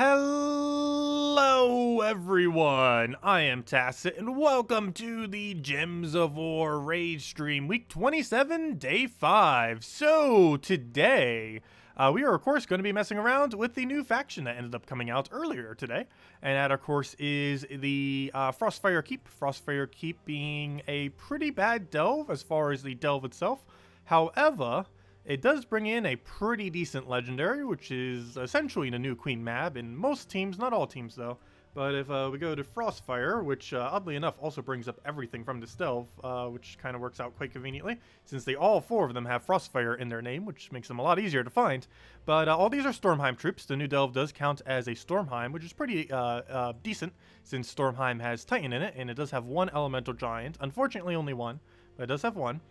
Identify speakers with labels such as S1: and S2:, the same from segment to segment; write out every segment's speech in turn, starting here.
S1: Hello everyone, I am Tacet and welcome to the Gems of War raid stream week 27 day 5. So today we are of course going to be messing around with the new faction that ended up coming out earlier today, and that of course is the Frostfire Keep. Frostfire Keep being a pretty bad delve as far as the delve itself. However, it does bring in a pretty decent legendary, which is essentially the new Queen Mab in most teams, not all teams though. But if we go to Frostfire, which oddly enough also brings up everything from this delve, which kind of works out quite conveniently, since they all four of them have Frostfire in their name, which makes them a lot easier to find. But all these are Stormheim troops. The new delve does count as a Stormheim, which is pretty decent, since Stormheim has Titan in it, and it does have one Elemental Giant. Unfortunately only one, but it does have one.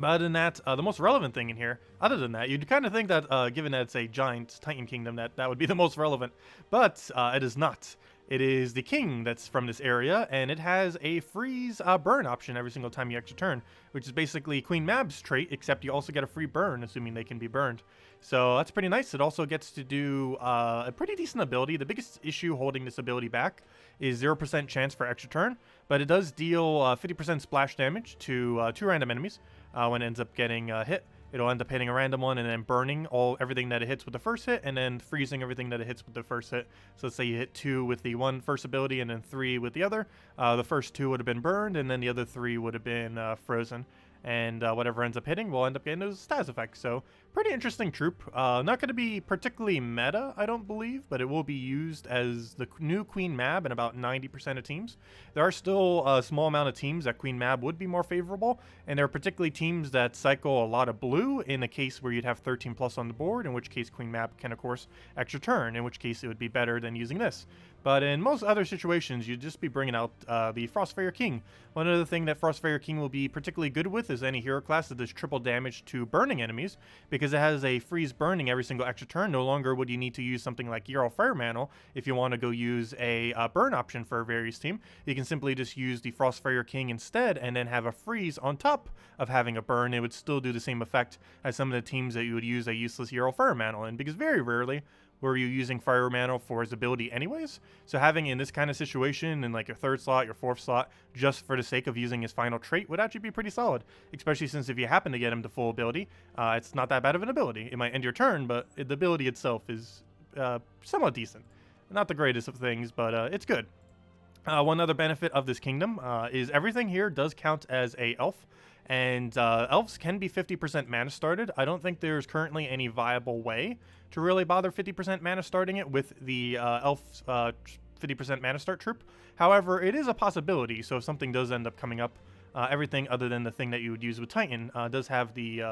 S1: But other than that, the most relevant thing in here, other than that, you'd kind of think that, given that it's a giant Titan kingdom, that would be the most relevant. But it is not. It is the king that's from this area, and it has a freeze burn option every single time you extra turn, which is basically Queen Mab's trait, except you also get a free burn, assuming they can be burned. So that's pretty nice. It also gets to do a pretty decent ability. The biggest issue holding this ability back is 0% chance for extra turn, but it does deal 50% splash damage to 2 random enemies when it ends up getting hit. It'll end up hitting a random one and then burning everything that it hits with the first hit, and then freezing everything that it hits with the first hit. So let's say you hit 2 with the first ability and then 3 with the other. The first 2 would have been burned, and then the other 3 would have been frozen. And whatever ends up hitting will end up getting those stats effects. So pretty interesting troop. Not going to be particularly meta, I don't believe, but it will be used as the new Queen Mab in about 90% of teams. There are still a small amount of teams that Queen Mab would be more favorable, and there are particularly teams that cycle a lot of blue in a case where you'd have 13 plus on the board, in which case Queen Mab can of course extra turn, in which case it would be better than using this. But in most other situations, you'd just be bringing out the Frostfire King. One other thing that Frostfire King will be particularly good with is any hero class that does triple damage to burning enemies, because it has a freeze burning every single extra turn. No longer would you need to use something like Hero Fire Mantle if you want to go use a burn option for a various team. You can simply just use the Frostfire King instead, and then have a freeze on top of having a burn. It would still do the same effect as some of the teams that you would use a useless Hero Fire Mantle in, because very rarely were you using Fire Mantle for his ability anyways. So having in this kind of situation in like your 3rd slot, your 4th slot, just for the sake of using his final trait would actually be pretty solid, especially since if you happen to get him to full ability, it's not that bad of an ability. It might end your turn, but the ability itself is somewhat decent. Not the greatest of things, but it's good. One other benefit of this kingdom is everything here does count as a elf. And elves can be 50% mana started. I don't think there's currently any viable way to really bother 50% mana starting it with the elf 50% mana start troop. However, it is a possibility, so if something does end up coming up, everything other than the thing that you would use with Titan does have the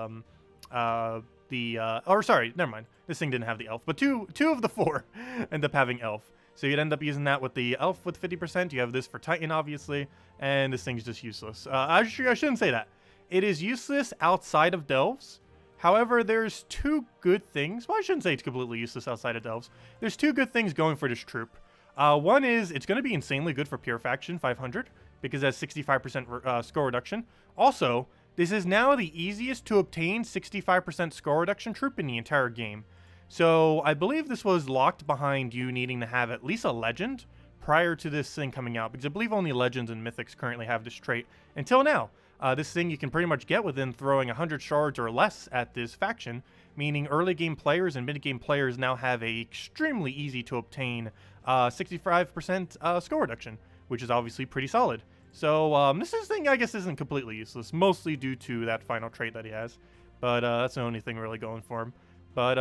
S1: or sorry, never mind. This thing didn't have the elf, but two of the 4 end up having elf. So you'd end up using that with the elf with 50%. You have this for Titan, obviously, and this thing's just useless. I shouldn't say that. It is useless outside of delves. However, there's 2 good things. Well, I shouldn't say it's completely useless outside of delves. There's 2 good things going for this troop. One is it's going to be insanely good for Pure Faction 500 because it has 65% score reduction. Also, this is now the easiest to obtain 65% score reduction troop in the entire game. So I believe this was locked behind you needing to have at least a legend prior to this thing coming out, because I believe only legends and mythics currently have this trait until now. This thing you can pretty much get within throwing 100 shards or less at this faction, meaning early game players and mid game players now have a extremely easy to obtain 65% score reduction, which is obviously pretty solid. So this thing I guess isn't completely useless, mostly due to that final trait that he has, but that's the only thing really going for him. But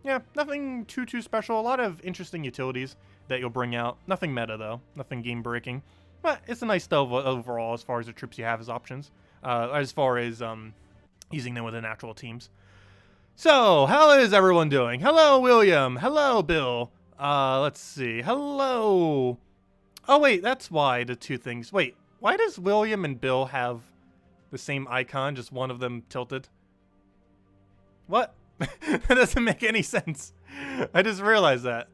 S1: yeah, nothing too special. A lot of interesting utilities that you'll bring out. Nothing meta though, nothing game breaking. But it's a nice delve overall as far as the troops you have as options, as far as using them within actual teams. So, how is everyone doing? Hello, William. Hello, Bill. Let's see. Hello. Oh, wait, that's why the 2 things. Wait, why does William and Bill have the same icon, just one of them tilted? What? That doesn't make any sense. I just realized that.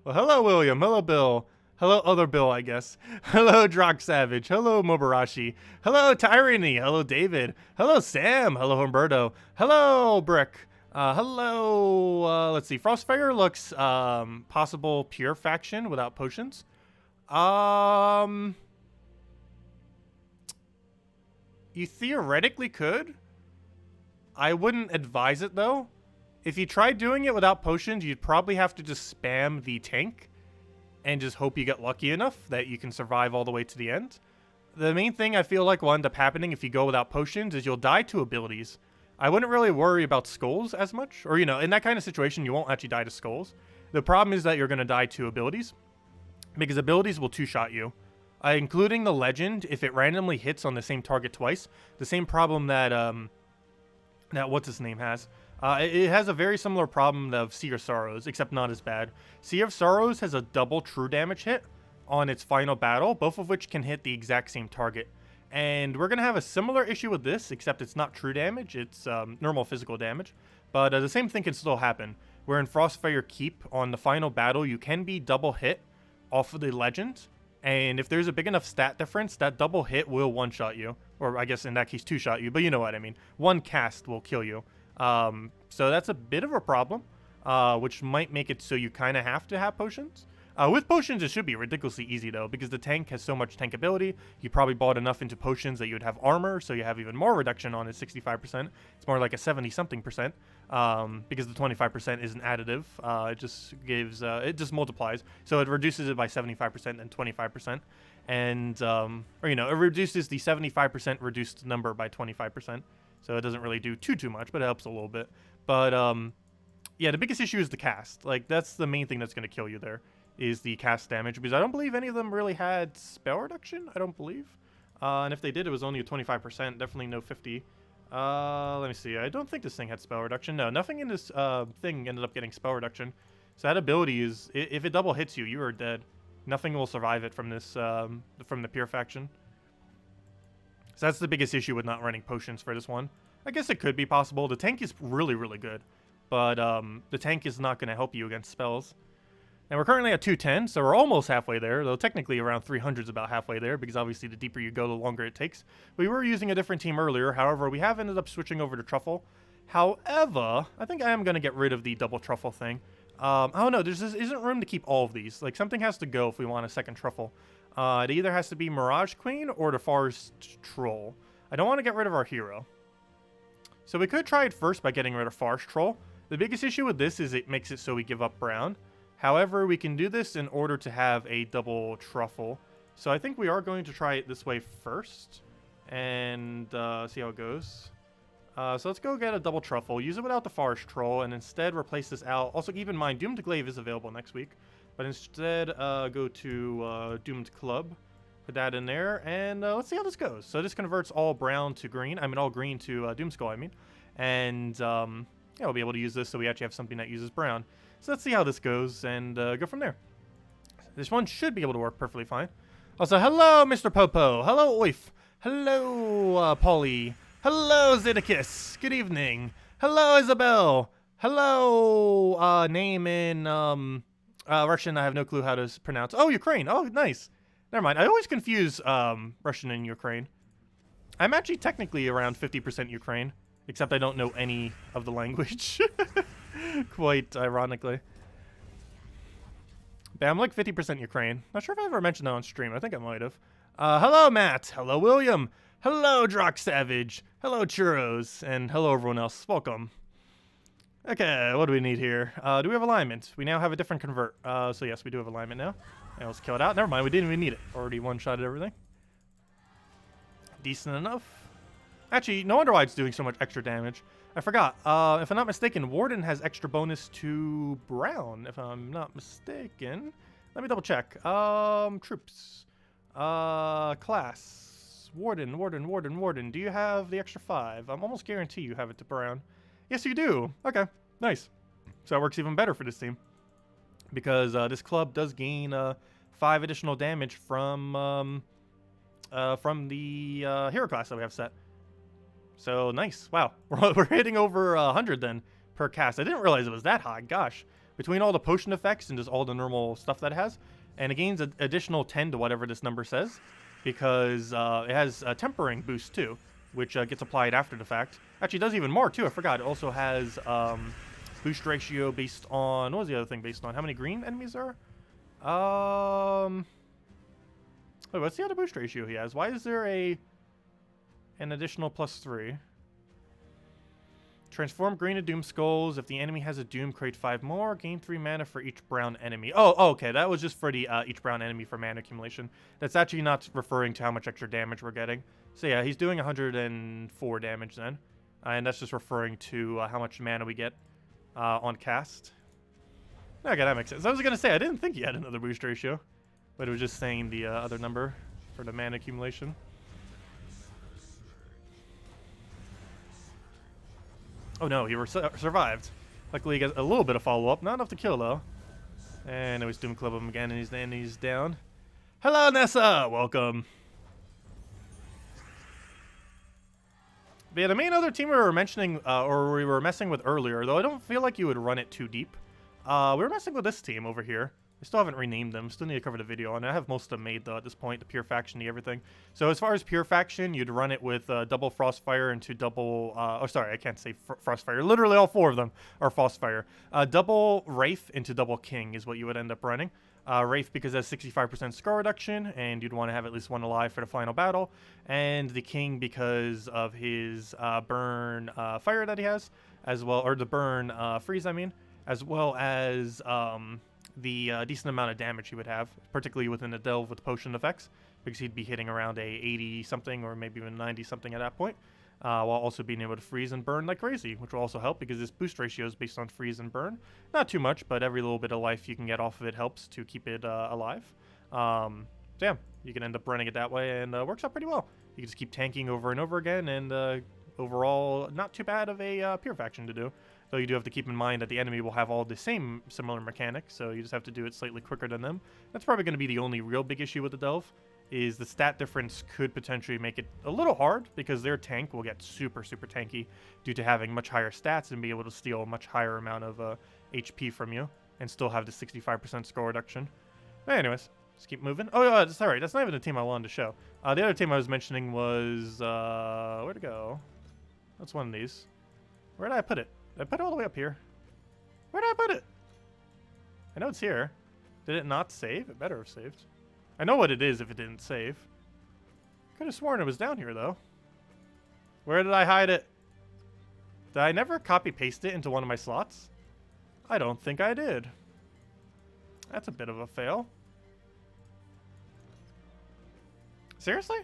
S1: Well, hello, William. Hello, Bill. Hello, other Bill, I guess. Hello, Drock Savage. Hello, Mobarashi. Hello, Tyranny. Hello, David. Hello, Sam. Hello, Humberto. Hello, Brick. Hello, let's see. Frostfire looks possible pure faction without potions. You theoretically could. I wouldn't advise it though. If you tried doing it without potions, you'd probably have to just spam the tank and just hope you get lucky enough that you can survive all the way to the end. The main thing I feel like will end up happening if you go without potions is you'll die to abilities. I wouldn't really worry about skulls as much, or, you know, in that kind of situation, you won't actually die to skulls. The problem is that you're going to die to abilities, because abilities will two-shot you. Including the legend, if it randomly hits on the same target twice, the same problem that, that what's-his-name has. It has a very similar problem of Sea of Sorrows, except not as bad. Sea of Sorrows has a double true damage hit on its final battle, both of which can hit the exact same target. And we're going to have a similar issue with this, except it's not true damage, it's normal physical damage. But the same thing can still happen. Where in Frostfire Keep, on the final battle, you can be double hit off of the legend. And if there's a big enough stat difference, that double hit will one-shot you. Or I guess in that case, two-shot you, but you know what I mean. One cast will kill you. So that's a bit of a problem, which might make it so you kind of have to have potions. With potions, it should be ridiculously easy, though, because the tank has so much tank ability. You probably bought enough into potions that you would have armor, so you have even more reduction on it, 65%. It's more like a 70-something%, because the 25% isn't additive. It just gives, it just multiplies. So it reduces it by 75% and 25%. And, or, you know, it reduces the 75% reduced number by 25%. So it doesn't really do too much, but it helps a little bit. But, yeah, the biggest issue is the cast. Like, that's the main thing that's going to kill you there, is the cast damage, because I don't believe any of them really had spell reduction. I don't believe. And if they did, it was only a 25%. Definitely no 50. Let me see. I don't think this thing had spell reduction. No, nothing in this thing ended up getting spell reduction. So that ability is, if it double hits you, you are dead. Nothing will survive it from this, from the pure faction. So that's the biggest issue with not running potions for this one. I guess it could be possible. The tank is really, really good. But the tank is not going to help you against spells. And we're currently at 210, so we're almost halfway there, though technically around 300 is about halfway there, because obviously the deeper you go, the longer it takes. We were using a different team earlier, however, we have ended up switching over to Truffle. However, I think I am going to get rid of the double Truffle thing. I don't know, there isn't room to keep all of these. Like, something has to go if we want a second Truffle. It either has to be Mirage Queen or the Forest Troll. I don't want to get rid of our hero. So we could try it first by getting rid of Forest Troll. The biggest issue with this is it makes it so we give up Brown. However, we can do this in order to have a double Truffle. So I think we are going to try it this way first. And see how it goes. So let's go get a double Truffle. Use it without the Forest Troll. And instead replace this out. Also keep in mind, Doomed Glaive is available next week. But instead go to Doomed Club. Put that in there. And let's see how this goes. So this converts all brown to green. I mean all green to Doomskull, I mean. And yeah, we'll be able to use this so we actually have something that uses brown. So let's see how this goes and go from there. This one should be able to work perfectly fine. Also, hello, Mr. Popo. Hello, Oif. Hello, Polly. Hello, Zeddicus. Good evening. Hello, Isabel. Hello, name in Russian I have no clue how to pronounce. Oh, Ukraine. Oh, nice. Never mind. I always confuse Russian and Ukraine. I'm actually technically around 50% Ukraine, except I don't know any of the language. Quite ironically. But I'm like 50% Ukraine. Not sure if I ever mentioned that on stream. I think I might have. Hello, Matt. Hello, William. Hello, Drock Savage. Hello, Churros. And hello, everyone else. Welcome. Okay, what do we need here? Do we have alignment? We now have a different convert. So yes, we do have alignment now. And let's kill it out. Never mind, we didn't even need it. Already one-shotted everything. Decent enough. Actually, no wonder why it's doing so much extra damage. I forgot. If I'm not mistaken, Warden has extra bonus to Brown. If I'm not mistaken. Let me double check. Troops. Class. Warden. Do you have the extra 5? I'm almost guarantee you have it to Brown. Yes, you do. Okay. Nice. So that works even better for this team. Because this club does gain 5 additional damage from the hero class that we have set. So nice. Wow. We're hitting over 100 then per cast. I didn't realize it was that high. Gosh. Between all the potion effects and just all the normal stuff that it has. And it gains an additional 10 to whatever this number says. Because it has a tempering boost too. Which gets applied after the fact. Actually, it does even more too. I forgot. It also has boost ratio based on, what was the other thing based on? How many green enemies there are? Wait, what's the other boost ratio he has? Why is there an additional +3? Transform green to Doom Skulls. If the enemy has a Doom, create 5 more. Gain 3 mana for each brown enemy. Oh, okay. That was just for the each brown enemy for mana accumulation. That's actually not referring to how much extra damage we're getting. So yeah, he's doing 104 damage then. And that's just referring to how much mana we get on cast. Okay, that makes sense. I was going to say, I didn't think he had another boost ratio. But it was just saying the other number for the mana accumulation. Oh no, he survived. Luckily he got a little bit of follow-up. Not enough to kill though. And it was Doom Club him again and he's down. Hello Nessa! Welcome. But yeah, the main other team we were mentioning, or we were messing with earlier, though I don't feel like you would run it too deep. We were messing with this team over here. I still haven't renamed them. Still need to cover the video on it. I have most of them made, though, at this point. The pure faction, the everything. So as far as pure faction, you'd run it with double Frostfire into double... oh, sorry, I can't say Frostfire. Literally all 4 of them are Frostfire. Double Wraith into double King is what you would end up running. Wraith because it has 65% score reduction, and you'd want to have at least 1 alive for the final battle. And the King because of his burn fire that he has, as well... Or the burn freeze, I mean. As well as... the decent amount of damage he would have, particularly within the delve with potion effects, because he'd be hitting around a 80 something or maybe even 90 something at that point, while also being able to freeze and burn like crazy, which will also help because this boost ratio is based on freeze and burn. Not too much, but every little bit of life you can get off of it helps to keep it alive. So yeah, you can end up running it that way, and works out pretty well. You can just keep tanking over and over again, and overall, not too bad of a pure faction to do. Though you do have to keep in mind that the enemy will have all the same similar mechanics, so you just have to do it slightly quicker than them. That's probably going to be the only real big issue with the Delve, is the stat difference could potentially make it a little hard, because their tank will get super, super tanky due to having much higher stats and be able to steal a much higher amount of HP from you, and still have the 65% score reduction. But anyways, let's keep moving. Oh, sorry, that's not even the team I wanted to show. The other team I was mentioning was, where'd it go? That's one of these. Where did I put it? Did I put it all the way up here? Where did I put it? I know it's here. Did it not save? It better have saved. I know what it is if it didn't save. Could have sworn it was down here, though. Where did I hide it? Did I never copy-paste it into one of my slots? I don't think I did. That's a bit of a fail. Seriously?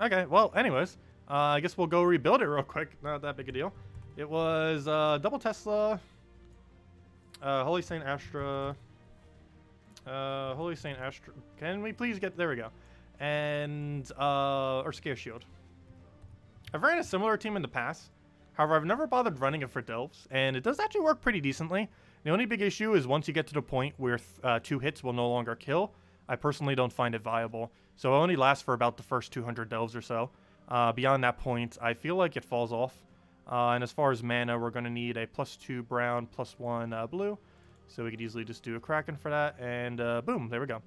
S1: Okay, well, anyways. I guess we'll go rebuild it real quick. Not that big a deal. It was double Tesla, Holy Saint Astra, Holy Saint Astra. Can we please get, there we go. And, or Scare Shield. I've ran a similar team in the past. However, I've never bothered running it for Delves, and it does actually work pretty decently. The only big issue is once you get to the point where 2 hits will no longer kill, I personally don't find it viable. So it only lasts for about the first 200 Delves or so. Beyond that point, I feel like it falls off. And as far as mana, we're going to need a +2 brown, +1 blue. So we could easily just do a Kraken for that, and boom, there we go.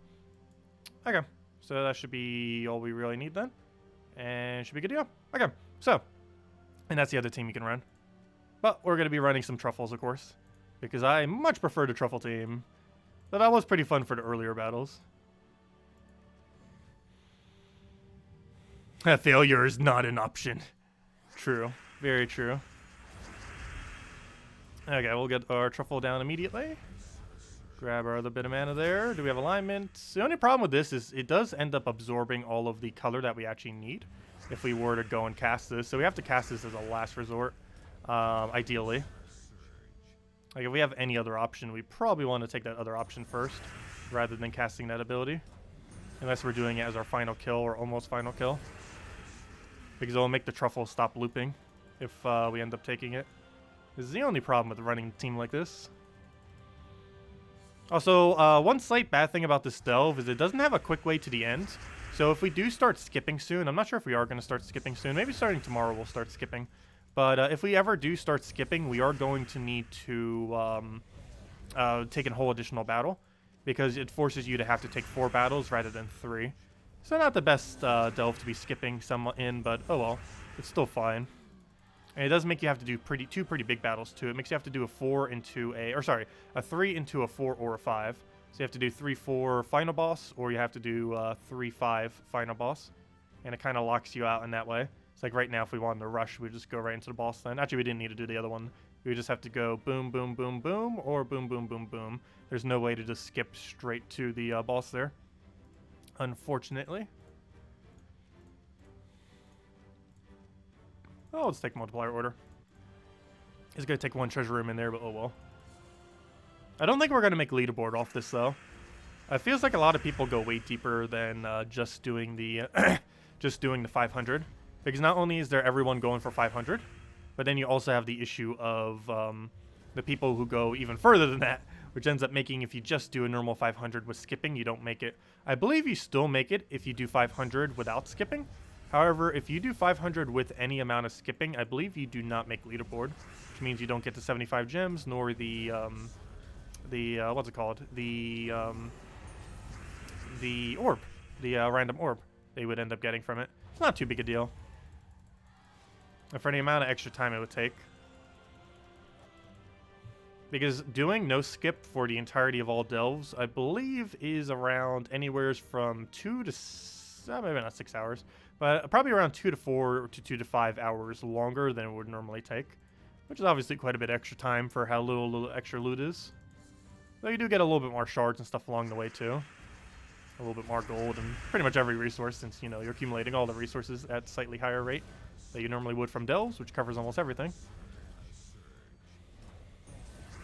S1: Okay, so that should be all we really need then. And should be good to go. Okay, so, and that's the other team you can run. But we're going to be running some Truffles, of course, because I much prefer the Truffle team. But that was pretty fun for the earlier battles. Failure is not an option. True. Very true. Okay, we'll get our Truffle down immediately. Grab our other bit of mana there. Do we have alignment? The only problem with this is it does end up absorbing all of the color that we actually need if we were to go and cast this. So we have to cast this as a last resort, ideally. Like if we have any other option, we probably want to take that other option first rather than casting that ability. Unless we're doing it as our final kill or almost final kill. Because it will make the Truffle stop looping if we end up taking it. This is the only problem with running a team like this. Also, one slight bad thing about this delve is it doesn't have a quick way to the end. So if we do start skipping soon, I'm not sure if we are going to start skipping soon. Maybe starting tomorrow we'll start skipping. But if we ever do start skipping, we are going to need to take a whole additional battle. Because it forces you to have to take 4 battles rather than 3. So not the best delve to be skipping some in, but oh well. It's still fine. And it does make you have to do two pretty big battles too. It makes you have to do a 4 into a, or sorry, a 3 into a 4 or a 5. So you have to do 3-4 final boss, or you have to do 3-5 final boss. And it kind of locks you out in that way. It's like right now, if we wanted to rush, we'd just go right into the boss then. Actually, we didn't need to do the other one. We just have to go boom, boom, boom, boom, or boom, boom, boom, boom. There's no way to just skip straight to the boss there, unfortunately. Oh, let's take multiplier order. It's going to take one treasure room in there, but oh well. I don't think we're going to make leaderboard off this, though. It feels like a lot of people go way deeper than just doing the just doing the 500. Because not only is there everyone going for 500, but then you also have the issue of the people who go even further than that, which ends up making, if you just do a normal 500 with skipping, you don't make it. I believe you still make it if you do 500 without skipping. However, if you do 500 with any amount of skipping, I believe you do not make leaderboard, which means you don't get the 75 gems, nor the what's it called? The orb, the random orb they would end up getting from it. It's not too big a deal. And for the amount of extra time it would take. Because doing no skip for the entirety of all delves, I believe, is around anywhere from 2 to maybe not 6 hours, but probably around 2 to 4 to 2 to 5 hours longer than it would normally take, which is obviously quite a bit extra time for how little extra loot is. Though you do get a little bit more shards and stuff along the way too, a little bit more gold and pretty much every resource, since you know you're accumulating all the resources at slightly higher rate that you normally would from delves, which covers almost everything.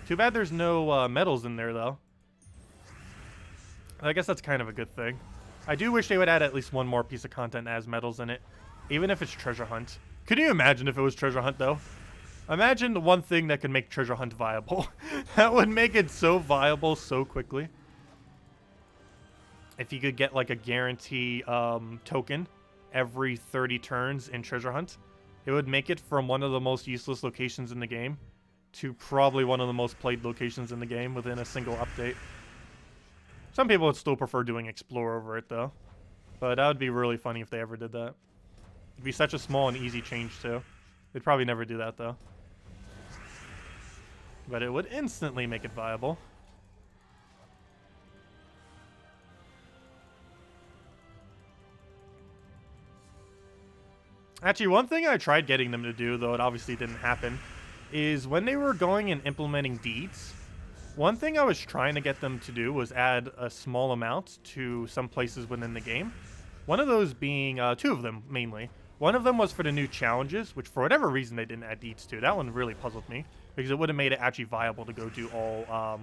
S1: Too bad there's no medals in there though. I guess that's kind of a good thing. I do wish they would add at least one more piece of content that has medals in it, even if it's treasure hunt. Could you imagine if it was treasure hunt though? Imagine the one thing that could make treasure hunt viable. That would make it so viable so quickly. If you could get like a guarantee token every 30 turns in treasure hunt, it would make it from one of the most useless locations in the game to probably one of the most played locations in the game within a single update. Some people would still prefer doing explore over it though, but that would be really funny if they ever did that. It'd be such a small and easy change too. They'd probably never do that though, but it would instantly make it viable. Actually, one thing I tried getting them to do, though it obviously didn't happen, is when they were going and implementing deeds, one thing I was trying to get them to do was add a small amount to some places within the game. One of those being, 2 of them mainly. One of them was for the new challenges, which for whatever reason they didn't add deeds to. That one really puzzled me, because it would have made it actually viable to go do all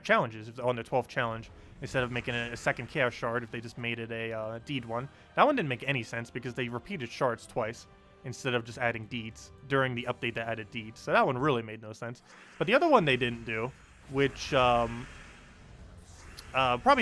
S1: challenges on the 12th challenge, instead of making it a second chaos shard if they just made it a deed one. That one didn't make any sense because they repeated shards twice instead of just adding deeds during the update that added deeds. So that one really made no sense. But the other one they didn't do, which probably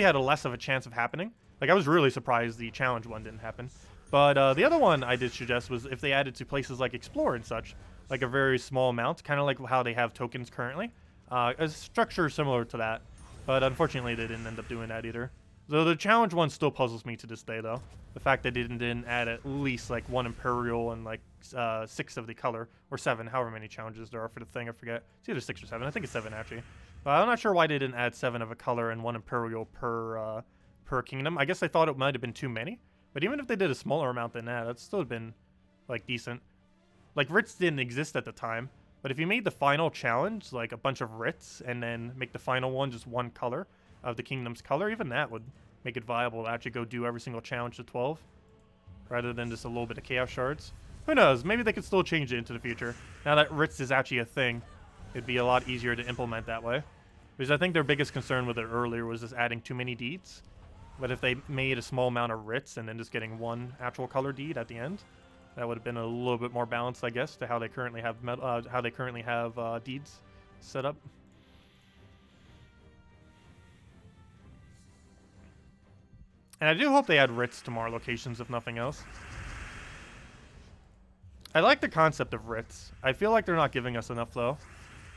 S1: had a less of a chance of happening. Like, I was really surprised the challenge one didn't happen. But the other one I did suggest was if they added to places like Explore and such, like a very small amount, kind of like how they have tokens currently. A structure similar to that. But unfortunately, they didn't end up doing that either. Though the challenge one still puzzles me to this day, though. The fact that they didn't add at least like 1 Imperial and like 6 of the color, or 7, however many challenges there are for the thing, I forget. It's either 6 or 7. I think it's 7 actually. But I'm not sure why they didn't add 7 of a color and 1 Imperial per kingdom. I guess they thought it might have been too many. But even if they did a smaller amount than that, that'd still have been like decent. Like Writs didn't exist at the time. But if you made the final challenge like a bunch of Writs and then make the final one just 1 color of the kingdom's color, even that would make it viable to actually go do every single challenge to 12 rather than just a little bit of chaos shards. Who knows? Maybe they could still change it into the future. Now that Writs is actually a thing, it'd be a lot easier to implement that way. Because I think their biggest concern with it earlier was just adding too many deeds. But if they made a small amount of Writs and then just getting 1 actual color deed at the end, that would have been a little bit more balanced, I guess, to how they currently have deeds set up. And I do hope they add Writs to more locations, if nothing else. I like the concept of Writs. I feel like they're not giving us enough, though.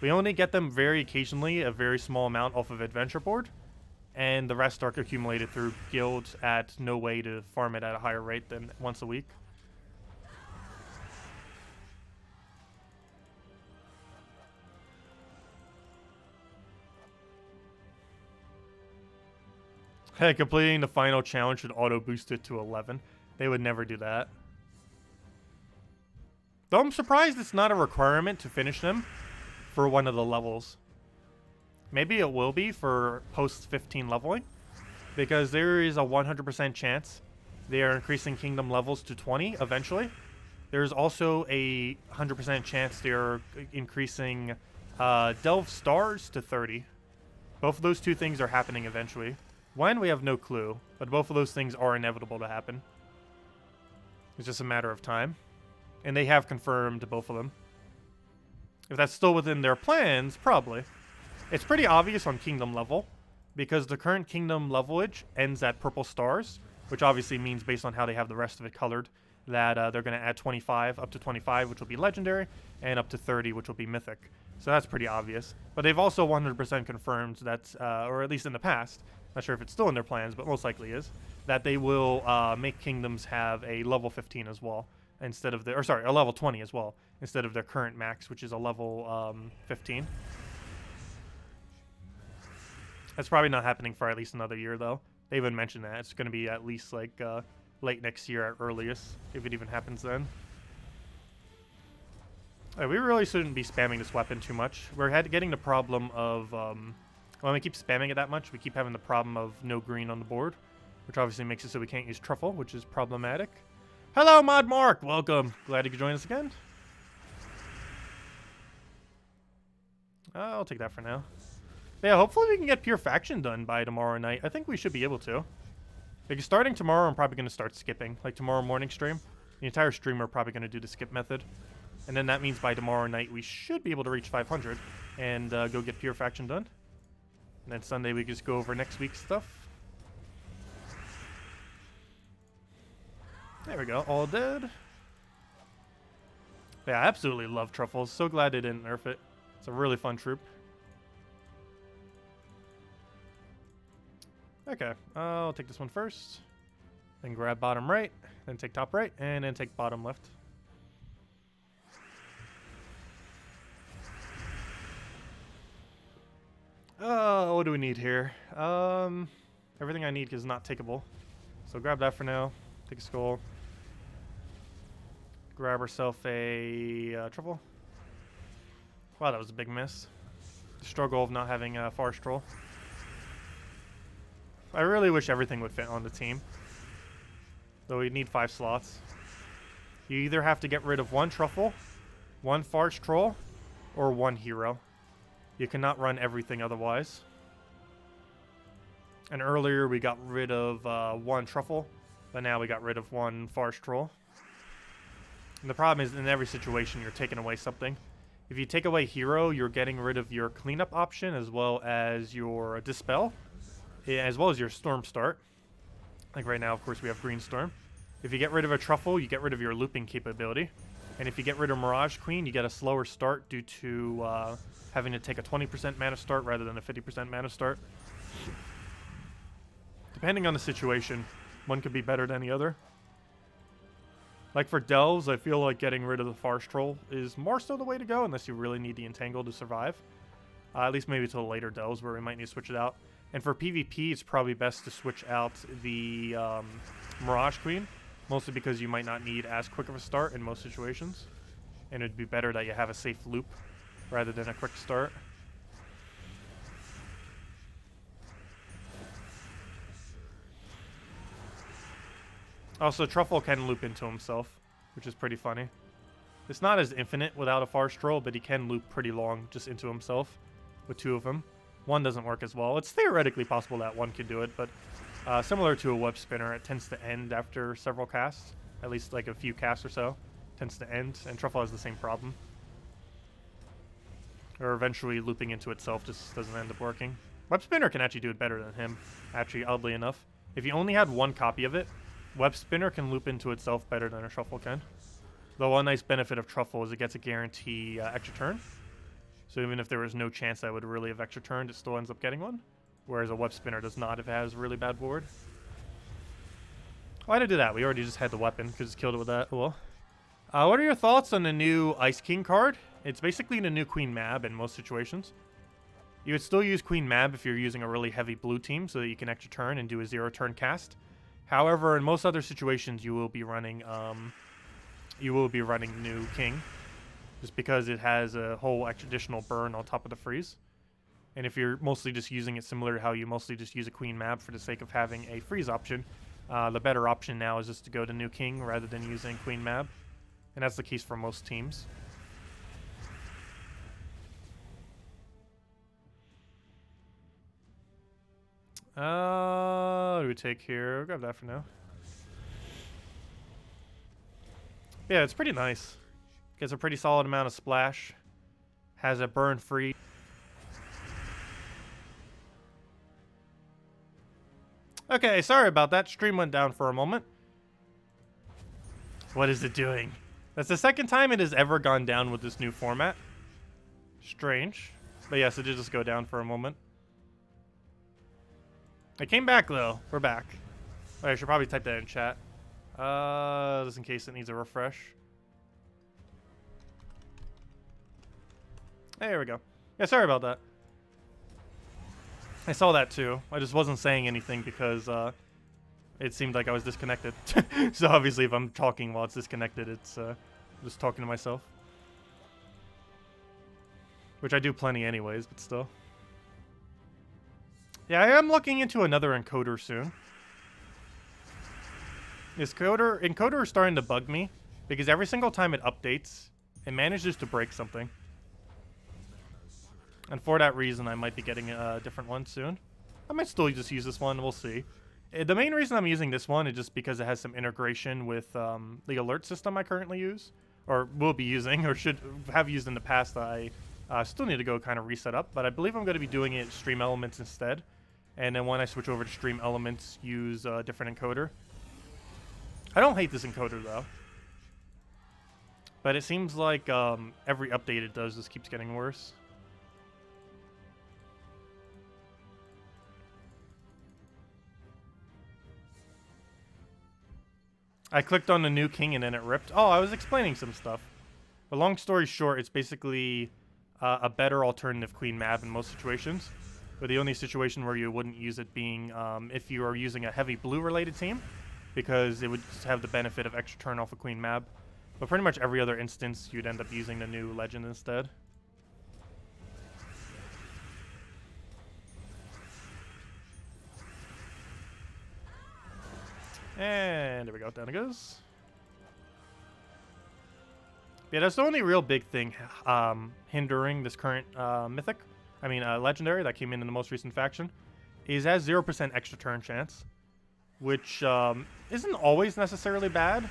S1: We only get them very occasionally, a very small amount off of Adventure Board. And the rest are accumulated through guilds at no way to farm it at a higher rate than once a week. Completing the final challenge should auto boost it to 11. They would never do that. Though I'm surprised it's not a requirement to finish them for one of the levels. Maybe it will be for post 15 leveling, because there is a 100% chance they are increasing kingdom levels to 20 eventually. There's also a 100% chance they're increasing delve stars to 30. Both of those two things are happening eventually. When, we have no clue, but both of those things are inevitable to happen. It's just a matter of time. And they have confirmed both of them. If that's still within their plans, probably. It's pretty obvious on kingdom level, because the current kingdom levelage ends at purple stars, which obviously means, based on how they have the rest of it colored, that they're going to add 25, up to 25, which will be legendary, and up to 30, which will be mythic. So that's pretty obvious. But they've also 100% confirmed that, or at least in the past, not sure if it's still in their plans, but most likely is, that they will make kingdoms have a level 15 as well, instead of the, or sorry, a level 20 as well, instead of their current max, which is a level 15. That's probably not happening for at least another year, though. They even mentioned that. It's going to be at least, like, late next year at earliest, if it even happens then. Right, we really shouldn't be spamming this weapon too much. We're getting the problem of, when we keep spamming it that much, we keep having the problem of no green on the board, which obviously makes it so we can't use Truffle, which is problematic. Hello, Mod Mark! Welcome! Glad you could join us again. I'll take that for now. But yeah, hopefully we can get Pure Faction done by tomorrow night. I think we should be able to. Because starting tomorrow, I'm probably going to start skipping. Like tomorrow morning stream, the entire stream we're probably going to do the skip method. And then that means by tomorrow night, we should be able to reach 500 and go get Pure Faction done. And then Sunday, we just go over next week's stuff. There we go, all dead. Yeah, I absolutely love Truffles. So glad they didn't nerf it. It's a really fun troop. Okay, I'll take this one first. Then grab bottom right, then take top right, and then take bottom left. What do we need here? Everything I need is not takeable. So grab that for now. Take a skull. Grab herself a Truffle. Wow, that was a big miss. The struggle of not having a Forest Troll. I really wish everything would fit on the team. Though we need 5 slots. You either have to get rid of 1 Truffle, 1 Forest Troll, or 1 hero. You cannot run everything otherwise. And earlier we got rid of 1 Truffle, but now we got rid of 1 Forest Troll. And the problem is, in every situation, you're taking away something. If you take away hero, you're getting rid of your cleanup option, as well as your dispel, as well as your storm start. Like right now, of course, we have green storm. If you get rid of a Truffle, you get rid of your looping capability. And if you get rid of Mirage Queen, you get a slower start due to having to take a 20% mana start rather than a 50% mana start. Depending on the situation, one could be better than the other. Like for Delves, I feel like getting rid of the Forest Troll is more so the way to go, unless you really need the Entangle to survive. At least maybe till later Delves, where we might need to switch it out. And for PvP, it's probably best to switch out the Mirage Queen, mostly because you might not need as quick of a start in most situations. And it'd be better that you have a safe loop rather than a quick start. Also, Truffle can loop into himself, which is pretty funny. It's not as infinite without a Forest Troll, but he can loop pretty long just into himself with 2 of them. 1 doesn't work as well. It's theoretically possible that 1 could do it, but similar to a web spinner, it tends to end after several casts. At least like a few casts or so. Tends to end, and Truffle has the same problem. Or eventually looping into itself just doesn't end up working. Web spinner can actually do it better than him, actually, oddly enough. If you only had 1 copy of it, Web Spinner can loop into itself better than a Truffle can. Though one nice benefit of Truffle is it gets a guarantee extra turn. So even if there was no chance I would really have extra turned, it still ends up getting one. Whereas a Web Spinner does not if it has a really bad board. Why did I do that? We already just had the weapon. Could just killed it with that. Cool. What are your thoughts on the new Ice King card? It's basically the new Queen Mab in most situations. You would still use Queen Mab if you're using a really heavy blue team so that you can extra turn and do a 0-turn cast. However, in most other situations, you will be running new King, just because it has a whole additional burn on top of the freeze. And if you're mostly just using it similar to how you mostly just use a Queen Mab for the sake of having a freeze option, the better option now is just to go to new King rather than using Queen Mab. And that's the case for most teams. What do we take here? We'll grab that for now. Yeah, it's pretty nice. Gets a pretty solid amount of splash. Has a burn free. Okay, sorry about that. Stream went down for a moment. What is it doing? That's the second time it has ever gone down with this new format. Strange. But yes, it did just go down for a moment. It came back though. We're back. Oh, I should probably type that in chat. Just in case it needs a refresh. There we go. Yeah, sorry about that. I saw that too. I just wasn't saying anything because it seemed like I was disconnected. So obviously if I'm talking while it's disconnected, it's just talking to myself. Which I do plenty anyways, but still. Yeah, I am looking into another encoder soon. This encoder is starting to bug me because every single time it updates, it manages to break something. And for that reason, I might be getting a different one soon. I might still just use this one. We'll see. The main reason I'm using this one is just because it has some integration with the alert system I currently use, or will be using, or should have used in the past. I still need to go kind of reset up, but I believe I'm going to be doing it Stream Elements instead. And then when I switch over to Stream Elements, use a different encoder. I don't hate this encoder though, but it seems like every update it does just keeps getting worse. I clicked on the new King and then it ripped. Oh, I was explaining some stuff. But long story short, it's basically a better alternative Queen Mab in most situations. But the only situation where you wouldn't use it being if you are using a heavy blue related team, because it would just have the benefit of extra turn off of Queen Mab. But pretty much every other instance, you'd end up using the new Legend instead. And there we go, down it goes. Yeah, that's the only real big thing hindering this current legendary that came in the most recent faction, is it has 0% extra turn chance, which isn't always necessarily bad.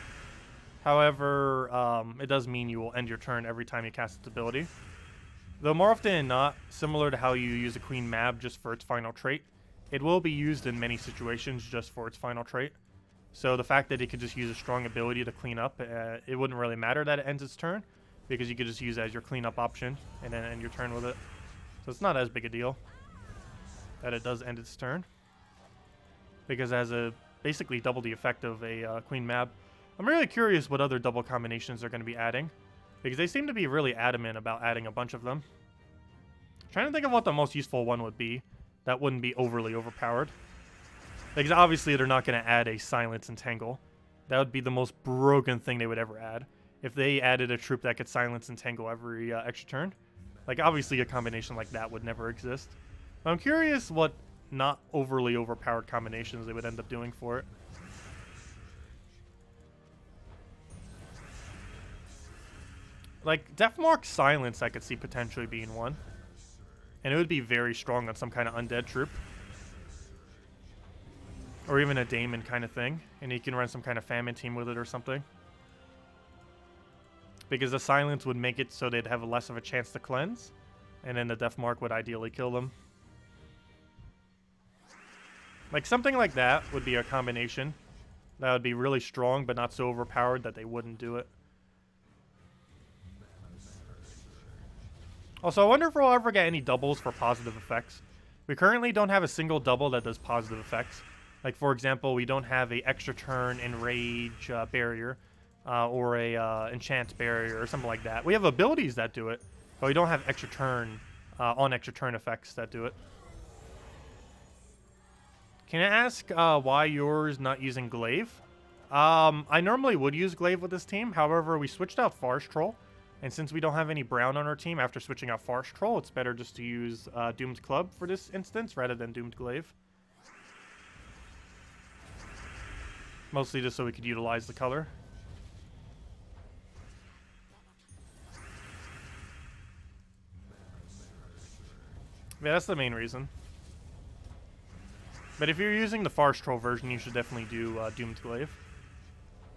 S1: However, it does mean you will end your turn every time you cast its ability. Though more often than not, similar to how you use a Queen Mab just for its final trait, it will be used in many situations just for its final trait. So the fact that it could just use a strong ability to clean up, it wouldn't really matter that it ends its turn, because you could just use it as your cleanup option and then end your turn with it. So it's not as big a deal that it does end its turn, because it has basically double the effect of a Queen Mab. I'm really curious what other double combinations they're going to be adding, because they seem to be really adamant about adding a bunch of them. I'm trying to think of what the most useful one would be that wouldn't be overly overpowered. Because obviously they're not going to add a Silence and Tangle. That would be the most broken thing they would ever add. If they added a troop that could Silence and Tangle every extra turn. Like, obviously a combination like that would never exist. But I'm curious what not overly overpowered combinations they would end up doing for it. Like, Deathmark Silence I could see potentially being one. And it would be very strong on some kind of undead troop. Or even a Daemon kind of thing. And you can run some kind of famine team with it or something. Because the Silence would make it so they'd have less of a chance to cleanse. And then the Deathmark would ideally kill them. Like something like that would be a combination. That would be really strong but not so overpowered that they wouldn't do it. Also, I wonder if we'll ever get any doubles for positive effects. We currently don't have a single double that does positive effects. Like, for example, we don't have a extra turn enrage barrier or a enchant barrier or something like that. We have abilities that do it, but we don't have extra turn on extra turn effects that do it. Can I ask why yours not using Glaive? I normally would use Glaive with this team. However, we switched out Forest Troll. And since we don't have any Brown on our team after switching out Forest Troll, it's better just to use Doomed Club for this instance rather than Doomed Glaive. Mostly just so we could utilize the color. Yeah, that's the main reason. But if you're using the Forest Troll version, you should definitely do Doomed Glaive.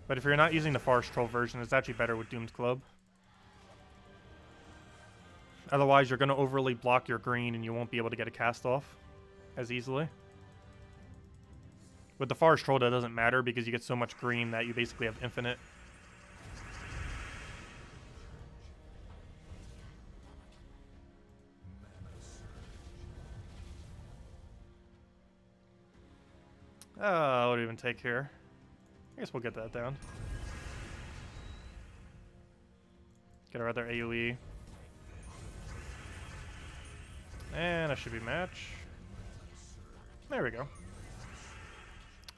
S1: But if you're not using the Forest Troll version, it's actually better with Doomed Club. Otherwise, you're going to overly block your green and you won't be able to get a cast off as easily. With the Forest Troll, that doesn't matter because you get so much green that you basically have infinite. What do we even take here? I guess we'll get that down. Get our other AoE. And that should be match. There we go.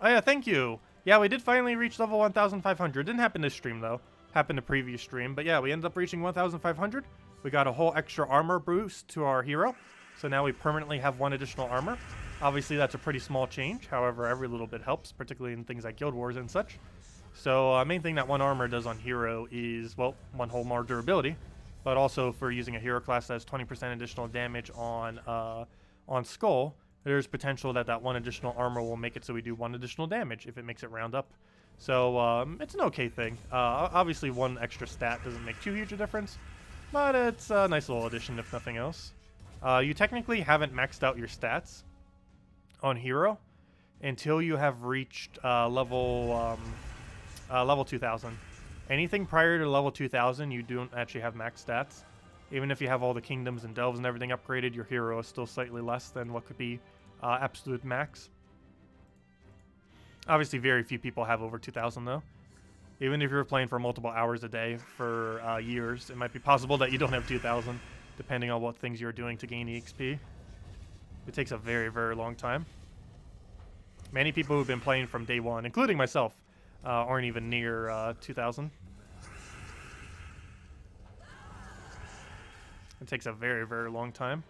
S1: Oh yeah, thank you. Yeah, we did finally reach level 1,500. Didn't happen this stream though. Happened the previous stream. But yeah, we ended up reaching 1,500. We got a whole extra armor boost to our hero. So now we permanently have 1 additional armor. Obviously, that's a pretty small change. However, every little bit helps, particularly in things like Guild Wars and such. So, main thing that 1 armor does on hero is, well, 1 whole more durability. But also, for using a hero class that has 20% additional damage on Skull, there's potential that that 1 additional armor will make it so we do 1 additional damage if it makes it round up. So, it's an okay thing. Obviously, 1 extra stat doesn't make too huge a difference, but it's a nice little addition if nothing else. You technically haven't maxed out your stats on hero until you have reached level 2000. Anything prior to level 2000, you don't actually have max stats. Even if you have all the kingdoms and delves and everything upgraded, your hero is still slightly less than what could be absolute max. Obviously, very few people have over 2000 though. Even if you're playing for multiple hours a day for years, it might be possible that you don't have 2000, depending on what things you're doing to gain EXP. It takes a very, very long time. Many people who've been playing from day 1, including myself, aren't even near 2000. It takes a very, very long time.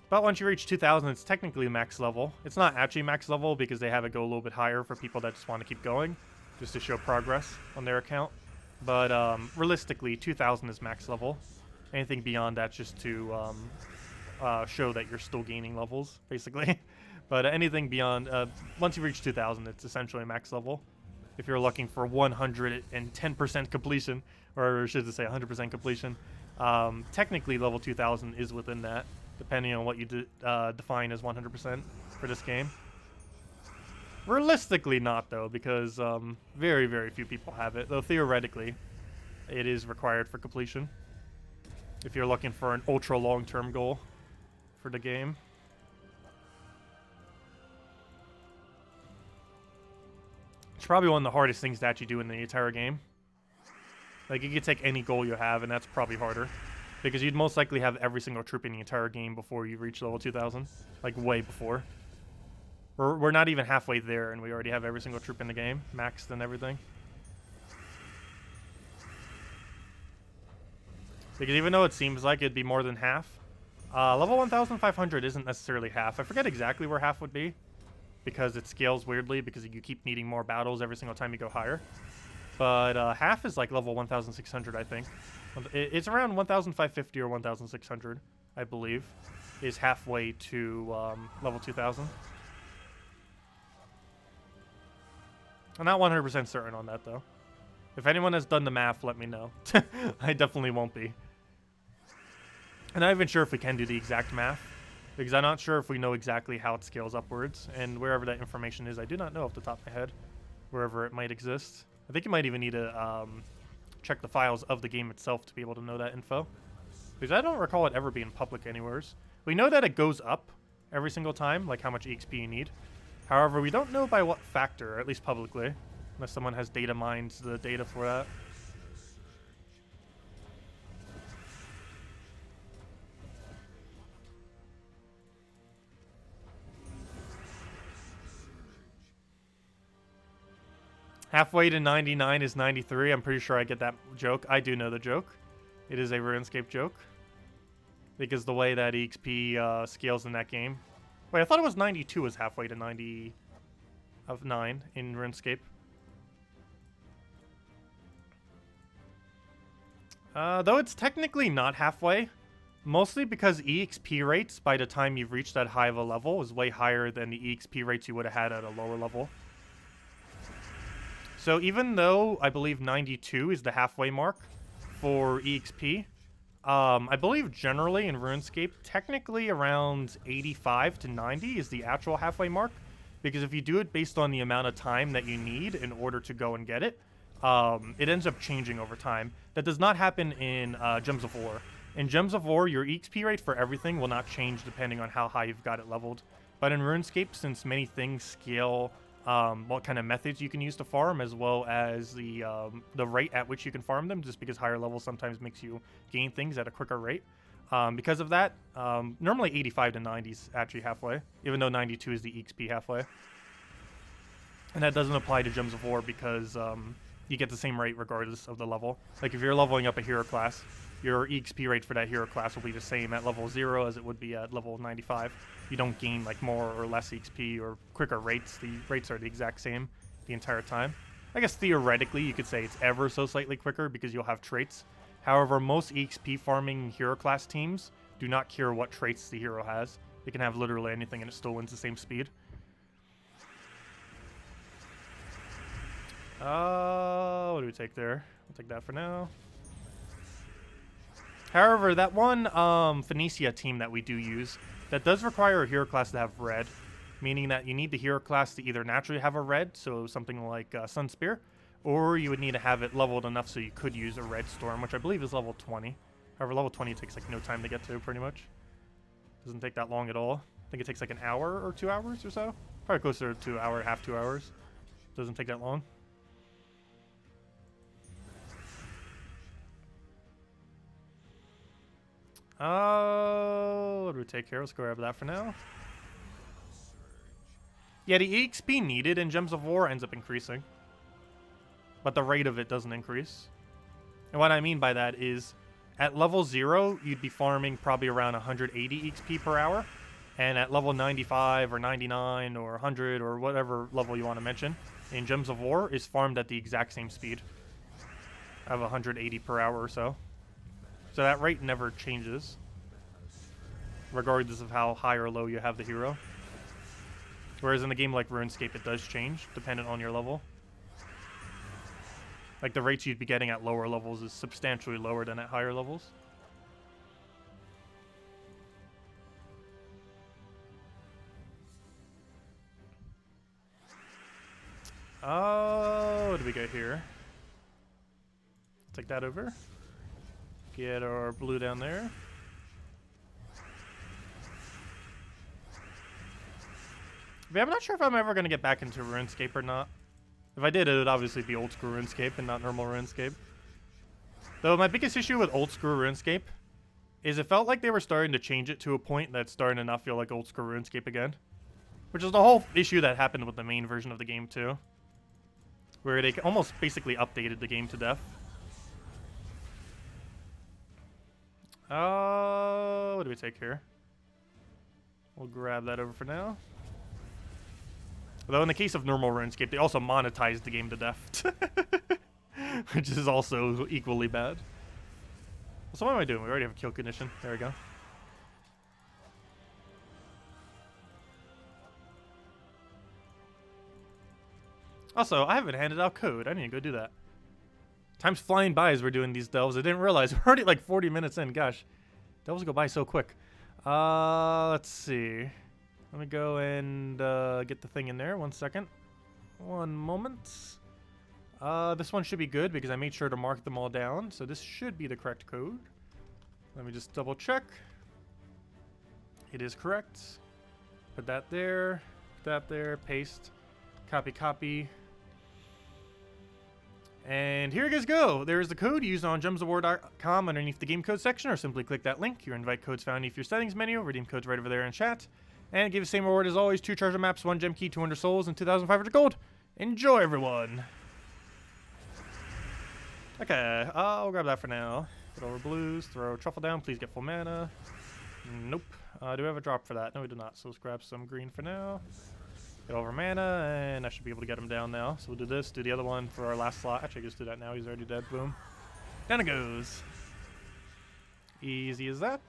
S1: But once you reach 2000, it's technically max level. It's not actually max level because they have it go a little bit higher for people that just want to keep going, just to show progress on their account. But realistically, 2000 is max level. Anything beyond that just to show that you're still gaining levels, basically. But anything beyond, once you reach 2000, it's essentially max level. If you're looking for 110% completion, or should I say 100% completion, technically level 2000 is within that, depending on what you define as 100% for this game. Realistically not, though, because very, very few people have it, though theoretically it is required for completion if you're looking for an ultra long-term goal for the game. It's probably one of the hardest things to actually do in the entire game. Like, you could take any goal you have, and that's probably harder. Because you'd most likely have every single troop in the entire game before you reach level 2000. Like, way before. We're not even halfway there, and we already have every single troop in the game, maxed and everything. Because even though it seems like it'd be more than half, level 1500 isn't necessarily half. I forget exactly where half would be, because it scales weirdly because you keep needing more battles every single time you go higher. But half is like level 1600, I think. It's around 1550 or 1600, I believe, is halfway to level 2000. I'm not 100% certain on that, though. If anyone has done the math, let me know. I definitely won't be. I'm not even sure if we can do the exact math, because I'm not sure if we know exactly how it scales upwards, and wherever that information is, I do not know off the top of my head, wherever it might exist. I think you might even need to check the files of the game itself to be able to know that info, because I don't recall it ever being public anywheres. We know that it goes up every single time, like how much EXP you need. However, we don't know by what factor, at least publicly, unless someone has data mined the data for that. Halfway to 99 is 93. I'm pretty sure I get that joke. I do know the joke. It is a RuneScape joke. Because the way that EXP scales in that game. Wait, I thought it was 92 was halfway to 90 of 9 in RuneScape. Though it's technically not halfway. Mostly because EXP rates by the time you've reached that high of a level is way higher than the EXP rates you would have had at a lower level. So even though I believe 92 is the halfway mark for EXP, I believe generally in RuneScape, technically around 85 to 90 is the actual halfway mark. Because if you do it based on the amount of time that you need in order to go and get it, it ends up changing over time. That does not happen in Gems of War. In Gems of War, your EXP rate for everything will not change depending on how high you've got it leveled. But in RuneScape, since many things scale what kind of methods you can use to farm, as well as the rate at which you can farm them, just because higher levels sometimes makes you gain things at a quicker rate. Because of that, normally 85 to 90 is actually halfway, even though 92 is the EXP halfway. And that doesn't apply to Gems of War because you get the same rate regardless of the level. Like if you're leveling up a hero class, your EXP rate for that hero class will be the same at level 0 as it would be at level 95. You don't gain like more or less EXP or quicker rates. The rates are the exact same the entire time. I guess theoretically you could say it's ever so slightly quicker because you'll have traits. However, most EXP farming hero class teams do not care what traits the hero has. They can have literally anything and it still wins the same speed. What do we take there? We'll take that for now. However, that one Phoenicia team that we do use, that does require a hero class to have red, meaning that you need the hero class to either naturally have a red, so something like Sunspear, or you would need to have it leveled enough so you could use a red storm, which I believe is level 20. However, level 20 takes like no time to get to, pretty much. Doesn't take that long at all. I think it takes like an hour or 2 hours or so. Probably closer to an hour and a half, 2 hours. Doesn't take that long. What do we take here? Let's go grab that for now. Yeah, the EXP needed in Gems of War ends up increasing. But the rate of it doesn't increase. And what I mean by that is, at level 0, you'd be farming probably around 180 EXP per hour. And at level 95 or 99 or 100 or whatever level you want to mention, in Gems of War is farmed at the exact same speed of 180 per hour or so. So that rate never changes, regardless of how high or low you have the hero. Whereas in a game like RuneScape, it does change, dependent on your level. Like, the rates you'd be getting at lower levels is substantially lower than at higher levels. What do we got here? Take that over. Get our blue down there. Yeah, I'm not sure if I'm ever going to get back into RuneScape or not. If I did, it would obviously be old school RuneScape and not normal RuneScape. Though my biggest issue with old school RuneScape is it felt like they were starting to change it to a point that's starting to not feel like old school RuneScape again. Which is the whole issue that happened with the main version of the game too. Where they almost basically updated the game to death. What do we take here? We'll grab that over for now. Though in the case of normal RuneScape, they also monetized the game to death. Which is also equally bad. So what am I doing? We already have a kill condition. There we go. Also, I haven't handed out code. I need to go do that. Time's flying by as we're doing these delves. I didn't realize we're already like 40 minutes in. Gosh, delves go by so quick. Let's see. Let me go and get the thing in there. 1 second. One moment. This one should be good because I made sure to mark them all down. So this should be the correct code. Let me just double check. It is correct. Put that there. Put that there. Paste. Copy, copy. And here you guys go. There is the code used on gemsofwar.com underneath the game code section, or simply click that link. Your invite code's found underneath your settings menu. Redeem code's right over there in chat. And give the same reward as always: 2 treasure maps, 1 gem key, 200 souls, and 2,500 gold. Enjoy, everyone. Okay, I'll grab that for now. Get over blues, throw Truffle down, please get full mana. Nope. Do we have a drop for that? No, we do not. So let's grab some green for now. Get over mana, and I should be able to get him down now. So we'll do this, do the other one for our last slot. Actually, just do that now. He's already dead. Boom. Down it goes. Easy as that.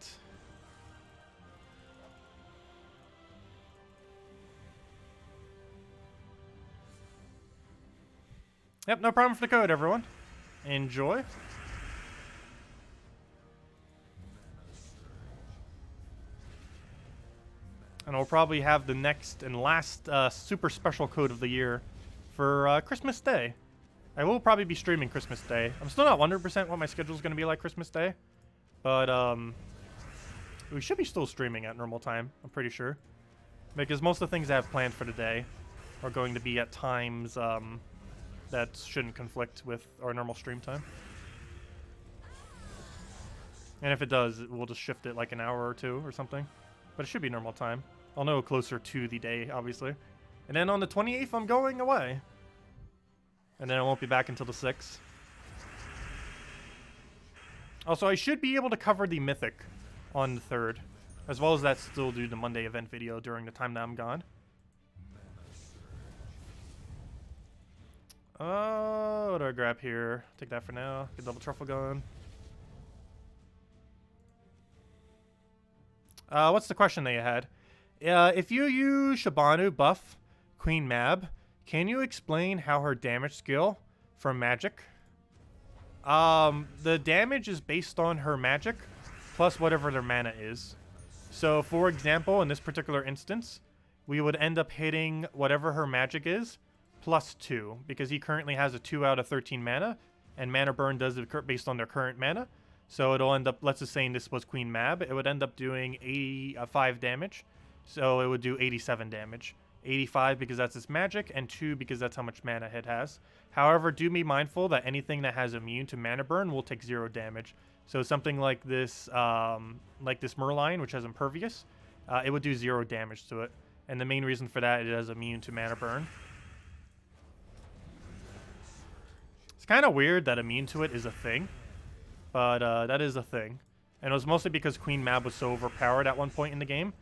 S1: Yep, no problem for the code, everyone. Enjoy. And we'll probably have the next and last super special code of the year for Christmas Day. I will probably be streaming Christmas Day. I'm still not 100% what my schedule is going to be like Christmas Day. But we should be still streaming at normal time, I'm pretty sure. Because most of the things I have planned for the day are going to be at times that shouldn't conflict with our normal stream time. And if it does, we'll just shift it like an hour or two or something. But it should be normal time. I'll know closer to the day, obviously. And then on the 28th, I'm going away. And then I won't be back until the 6th. Also, I should be able to cover the Mythic on the 3rd. As well as that still do the Monday event video during the time that I'm gone. What do I grab here? Take that for now. Get double Truffle going. What's the question that you had? If you use Shabanu buff Queen Mab, can you explain how her damage skill from magic? The damage is based on her magic plus whatever their mana is. So, for example, in this particular instance, we would end up hitting whatever her magic is plus 2, because he currently has a 2 out of 13 mana, and mana burn does it based on their current mana. So it'll end up, let's just say this was Queen Mab, it would end up doing 85 damage. So it would do 87 damage. 85 because that's its magic, and 2 because that's how much mana it has. However, do be mindful that anything that has immune to mana burn will take 0 damage. So something like this Merline, which has Impervious, it would do 0 damage to it. And the main reason for that, it has immune to mana burn. It's kind of weird that immune to it is a thing. But that is a thing. And it was mostly because Queen Mab was so overpowered at one point in the game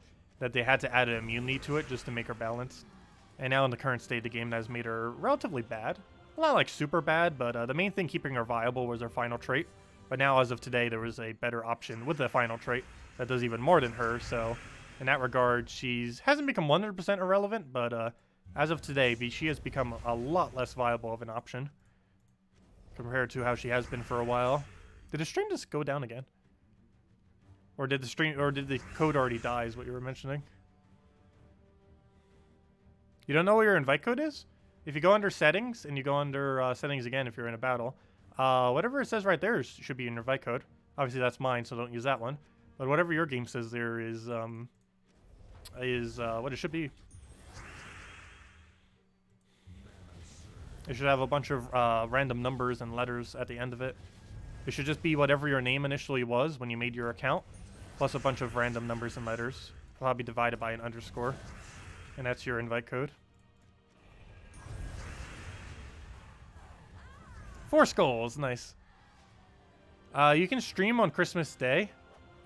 S1: that they had to add an immunity to it just to make her balanced. And now in the current state of the game, that has made her relatively bad. Well, not like super bad, but the main thing keeping her viable was her final trait. But now, as of today, there was a better option with the final trait that does even more than her. So in that regard, hasn't become 100% irrelevant, but as of today, she has become a lot less viable of an option compared to how she has been for a while. Did the stream just go down again? Or did the code already die is what you were mentioning? You don't know what your invite code is? If you go under settings and you go under settings again if you're in a battle, whatever it says right there should be an invite code. Obviously that's mine, so don't use that one. But whatever your game says there is what it should be. It should have a bunch of random numbers and letters at the end of it. It should just be whatever your name initially was when you made your account, plus a bunch of random numbers and letters, probably divided by an underscore. And that's your invite code. 4 skulls, nice. You can stream on Christmas Day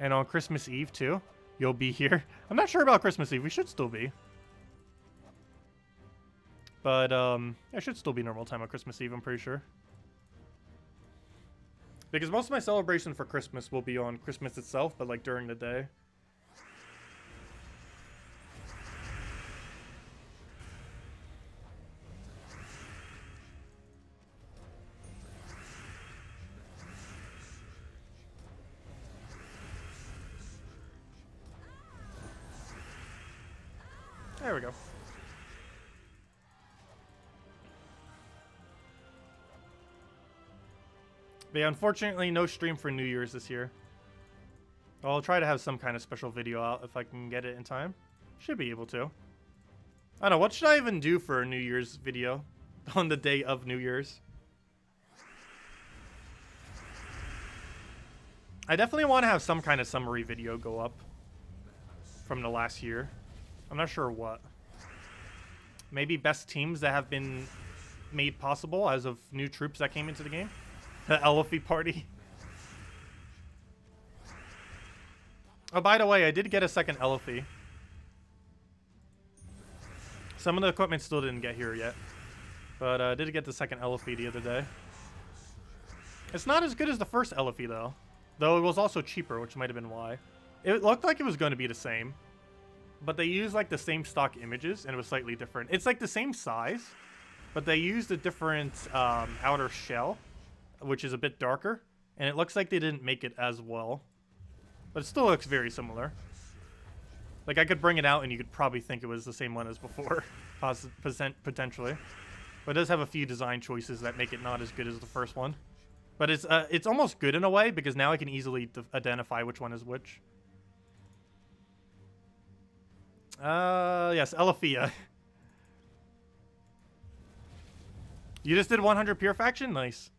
S1: and on Christmas Eve too. You'll be here. I'm not sure about Christmas Eve. We should still be. But it should still be normal time on Christmas Eve, I'm pretty sure. Because most of my celebration for Christmas will be on Christmas itself, but like during the day. There we go. But yeah, unfortunately, no stream for New Year's this year. I'll try to have some kind of special video out if I can get it in time. Should be able to. I don't know, what should I even do for a New Year's video on the day of New Year's? I definitely want to have some kind of summary video go up from the last year. I'm not sure what. Maybe best teams that have been made possible as of new troops that came into the game. The Elephant party. Oh, by the way, I did get a second Elephant. Some of the equipment still didn't get here yet. But I did get the second Elephant the other day. It's not as good as the first Elephant, though. Though it was also cheaper, which might have been why. It looked like it was going to be the same. But they used, like, the same stock images, and it was slightly different. It's, like, the same size, but they used a different outer shell, which is a bit darker. And it looks like they didn't make it as well. But it still looks very similar. Like, I could bring it out, and you could probably think it was the same one as before. Potentially. But it does have a few design choices that make it not as good as the first one. But it's almost good in a way, because now I can easily identify which one is which. Yes, Elephia. You just did 100 pure faction? Nice.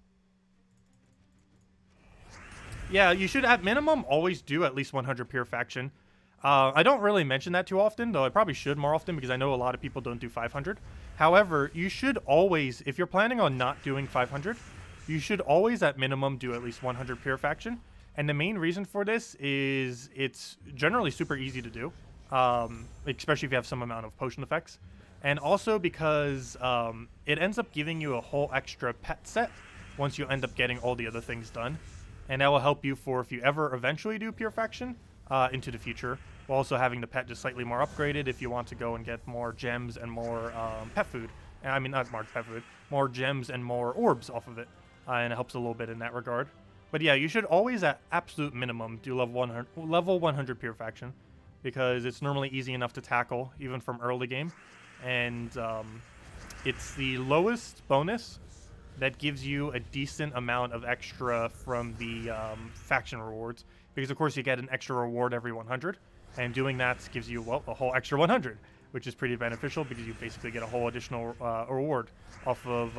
S1: Yeah, you should at minimum always do at least 100 pure faction. I don't really mention that too often, though I probably should more often because I know a lot of people don't do 500. However, you should always, if you're planning on not doing 500, you should always at minimum do at least 100 pure faction. And the main reason for this is it's generally super easy to do. Especially if you have some amount of potion effects, and also because it ends up giving you a whole extra pet set once you end up getting all the other things done, and that will help you for if you ever eventually do pure faction into the future, while also having the pet just slightly more upgraded if you want to go and get more gems and more pet food. I mean, not more pet food, more gems and more orbs off of it, and it helps a little bit in that regard. But yeah, you should always at absolute minimum do level 100 pure faction, because it's normally easy enough to tackle, even from early game. And it's the lowest bonus that gives you a decent amount of extra from the faction rewards. Because, of course, you get an extra reward every 100. And doing that gives you, well, a whole extra 100, which is pretty beneficial because you basically get a whole additional reward off of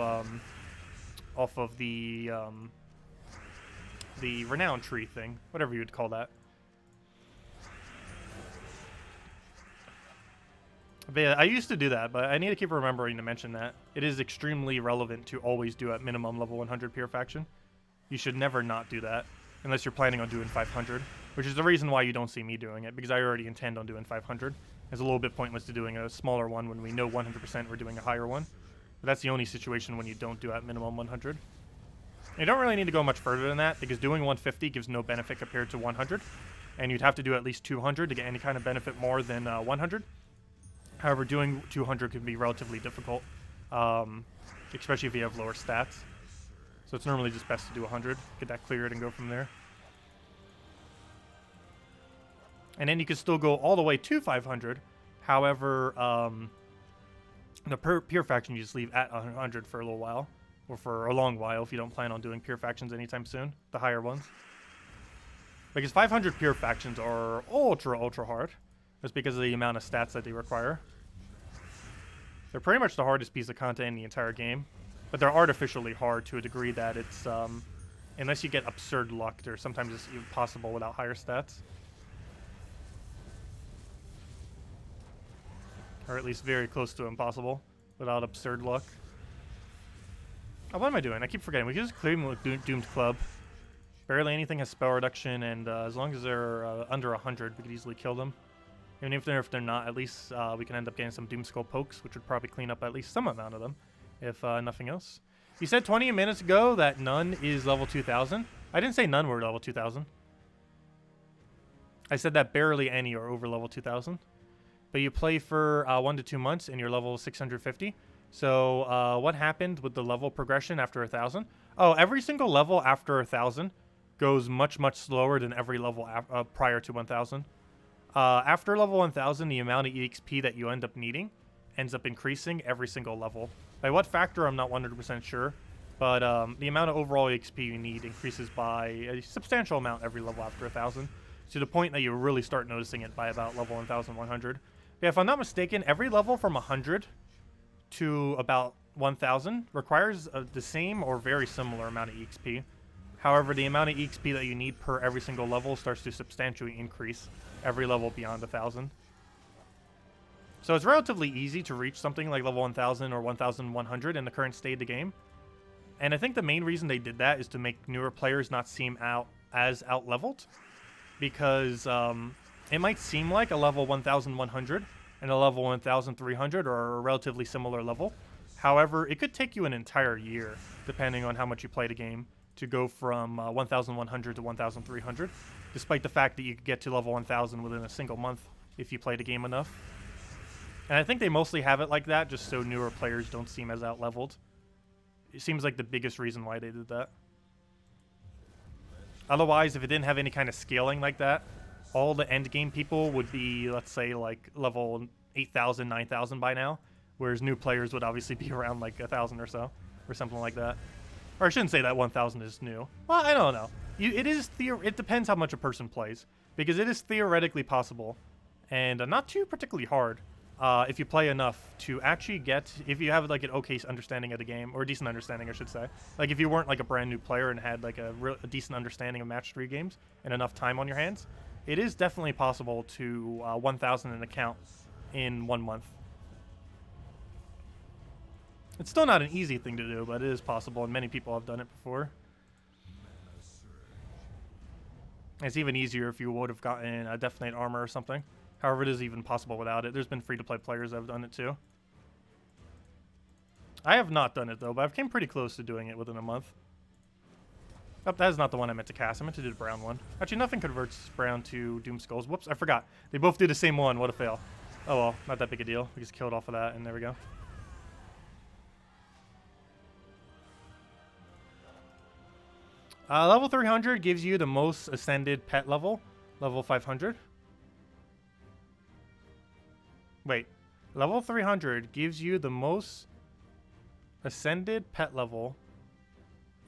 S1: the renown tree thing, whatever you would call that. But yeah, I used to do that, but I need to keep remembering to mention that. It is extremely relevant to always do at minimum level 100 pure faction. You should never not do that, unless you're planning on doing 500, which is the reason why you don't see me doing it, because I already intend on doing 500. It's a little bit pointless to doing a smaller one when we know 100% we're doing a higher one. But that's the only situation when you don't do at minimum 100. You don't really need to go much further than that, because doing 150 gives no benefit compared to 100, and you'd have to do at least 200 to get any kind of benefit more than 100. However, doing 200 can be relatively difficult, especially if you have lower stats. So it's normally just best to do 100, get that cleared, and go from there. And then you can still go all the way to 500. However, the pure faction you just leave at 100 for a little while, or for a long while if you don't plan on doing pure factions anytime soon, the higher ones. Because 500 pure factions are ultra hard. Just because of the amount of stats that they require. They're pretty much the hardest piece of content in the entire game. But they're artificially hard to a degree that it's, unless you get absurd luck, they're sometimes it's impossible without higher stats. Or at least very close to impossible without absurd luck. Oh, what am I doing? I keep forgetting. We can just clear them with Doomed Club. Barely anything has spell reduction, and as long as they're under 100, we could easily kill them. Even if they're not, at least we can end up getting some Doomskull pokes, which would probably clean up at least some amount of them, if nothing else. You said 20 minutes ago that none is level 2000. I didn't say none were level 2000. I said that barely any are over level 2000. But you play for 1 to 2 months and you're level 650. So what happened with the level progression after 1,000? Oh, every single level after 1,000 goes much slower than every level prior to 1,000. After level 1000, the amount of EXP that you end up needing ends up increasing every single level. By what factor, I'm not 100% sure, but the amount of overall EXP you need increases by a substantial amount every level after 1000, to the point that you really start noticing it by about level 1100. Yeah, if I'm not mistaken, every level from 100 to about 1000 requires the same or very similar amount of EXP. However, the amount of EXP that you need per every single level starts to substantially increase every level beyond 1000. So it's relatively easy to reach something like level 1000 or 1100 in the current state of the game. And I think the main reason they did that is to make newer players not seem as out-leveled. Because it might seem like a level 1,100 and a level 1,300 are a relatively similar level. However, it could take you an entire year, depending on how much you play the game, to go from 1,100 to 1,300, despite the fact that you could get to level 1,000 within a single month if you play the game enough. And I think they mostly have it like that, just so newer players don't seem as out-leveled. It seems like the biggest reason why they did that. Otherwise, if it didn't have any kind of scaling like that, all the endgame people would be, let's say, like level 8,000, 9,000 by now, whereas new players would obviously be around like 1,000 or so, or something like that. Or I shouldn't say that 1,000 is new. Well, I don't know. It depends how much a person plays, because it is theoretically possible, and not too particularly hard, if you play enough to actually get, if you have like an okay understanding of the game, or a decent understanding, I should say. Like if you weren't like a brand new player and had like a decent understanding of match 3 games and enough time on your hands, it is definitely possible to 1,000 an account in 1 month. It's still not an easy thing to do, but it is possible, and many people have done it before. It's even easier if you would have gotten a Definite Armor or something. However, it is even possible without it. There's been free-to-play players that have done it too. I have not done it though, but I've came pretty close to doing it within a month. Oh, that is not the one I meant to cast. I meant to do the brown one. Actually, nothing converts brown to Doom Skulls. Whoops, I forgot. They both do the same one. What a fail. Oh well, not that big a deal. We just killed off of that, and there we go. Level 300 gives you the most ascended pet level. Level 500. Wait. Level 300 gives you the most ascended pet level.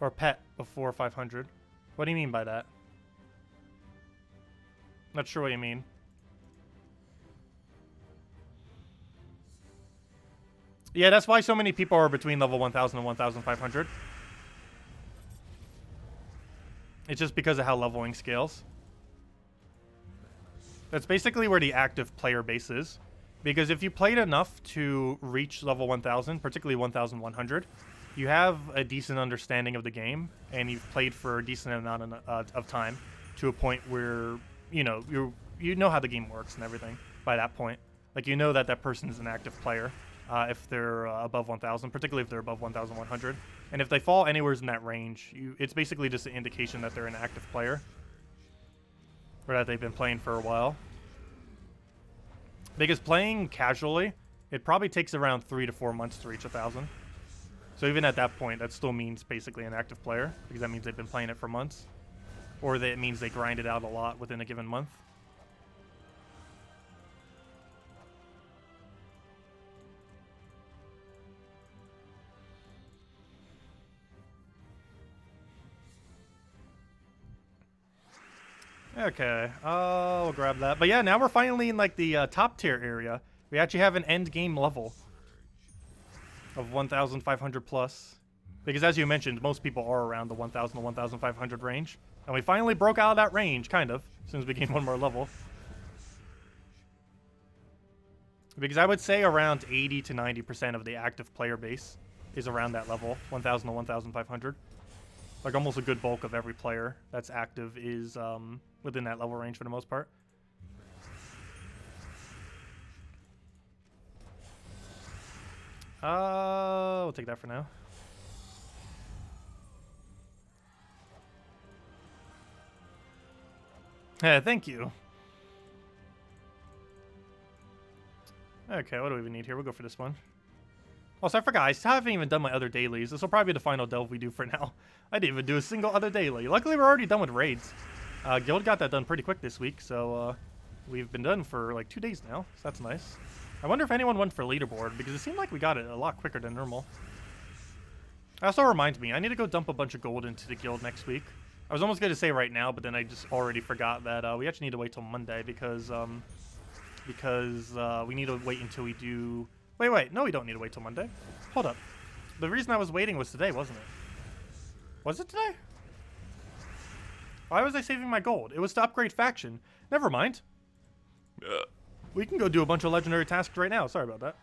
S1: Or pet before 500. What do you mean by that? Not sure what you mean. Yeah, that's why so many people are between level 1,000 and 1,500. It's just because of how leveling scales. That's basically where the active player base is. Because if you played enough to reach level 1,000, particularly 1,100, you have a decent understanding of the game, and you've played for a decent amount of time to a point where, you know how the game works and everything by that point. Like, you know that that person is an active player if they're above 1,000, particularly if they're above 1,100. And if they fall anywhere in that range, it's basically just an indication that they're an active player, or that they've been playing for a while. Because playing casually, it probably takes around 3 to 4 months to reach 1,000. So even at that point, that still means basically an active player, because that means they've been playing it for months. Or that it means they grind it out a lot within a given month. Okay, we'll grab that. But yeah, now we're finally in like the top tier area. We actually have an end game level of 1,500 plus. Because as you mentioned, most people are around the 1,000 to 1,500 range. And we finally broke out of that range, kind of, as soon as we gained one more level. Because I would say around 80 to 90% of the active player base is around that level, 1,000 to 1,500. Like almost a good bulk of every player that's active is within that level range for the most part. We'll take that for now. Yeah, thank you. Okay, what do we even need here? We'll go for this one. Also, I forgot, I still haven't even done my other dailies. This will probably be the final delve we do for now. I didn't even do a single other daily. Luckily, we're already done with raids. Guild got that done pretty quick this week, so we've been done for like 2 days now, so that's nice. I wonder if anyone went for leaderboard, because it seemed like we got it a lot quicker than normal. That also reminds me, I need to go dump a bunch of gold into the guild next week. I was almost going to say right now, but then I just already forgot that we actually need to wait till Monday, because we need to wait until we do... Wait, no, we don't need to wait till Monday. Hold up. The reason I was waiting was today, wasn't it? Was it today? Why was I saving my gold? It was to upgrade faction. Never mind. We can go do a bunch of legendary tasks right now. Sorry about that.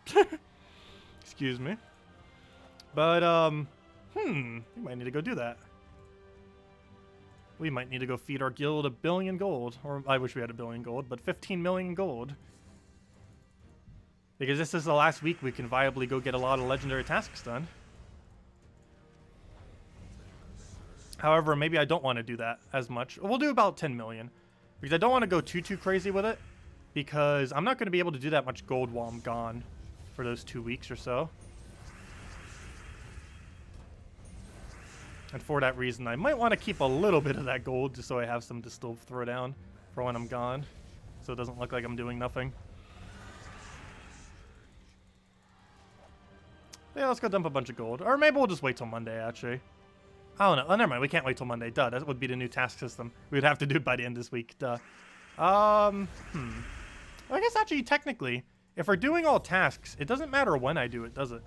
S1: Excuse me. But, We might need to go do that. We might need to go feed our guild 1 billion gold. Or I wish we had 1 billion gold, but 15 million gold. Because this is the last week we can viably go get a lot of legendary tasks done. However, maybe I don't want to do that as much. We'll do about 10 million. Because I don't want to go too crazy with it. Because I'm not going to be able to do that much gold while I'm gone for those 2 weeks or so. And for that reason, I might want to keep a little bit of that gold just so I have some to still throw down for when I'm gone. So it doesn't look like I'm doing nothing. Yeah, let's go dump a bunch of gold. Or maybe we'll just wait till Monday, actually. I don't know. Oh, never mind. We can't wait till Monday. Duh, that would be the new task system. We would have to do it by the end of this week. Duh. I guess actually, technically, if we're doing all tasks, it doesn't matter when I do it, does it?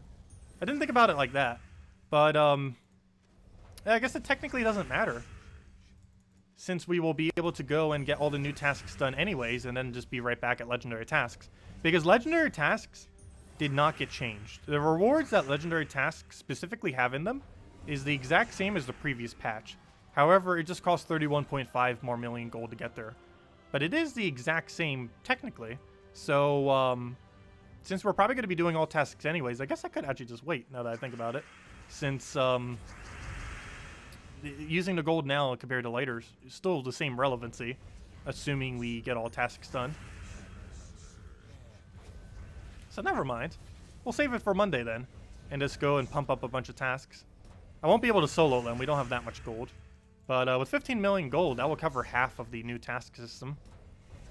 S1: I didn't think about it like that. But, I guess it technically doesn't matter. Since we will be able to go and get all the new tasks done anyways, and then just be right back at legendary tasks. Because legendary tasks did not get changed. The rewards that legendary tasks specifically have in them is the exact same as the previous patch. However, it just costs 31.5 more million gold to get there. But it is the exact same technically. So, since we're probably going to be doing all tasks anyways, I guess I could actually just wait now that I think about it. Since, using the gold now compared to later is still the same relevancy, assuming we get all tasks done. So never mind. We'll save it for Monday then, and just go and pump up a bunch of tasks. I won't be able to solo them, we don't have that much gold. But with 15 million gold, that will cover half of the new task system.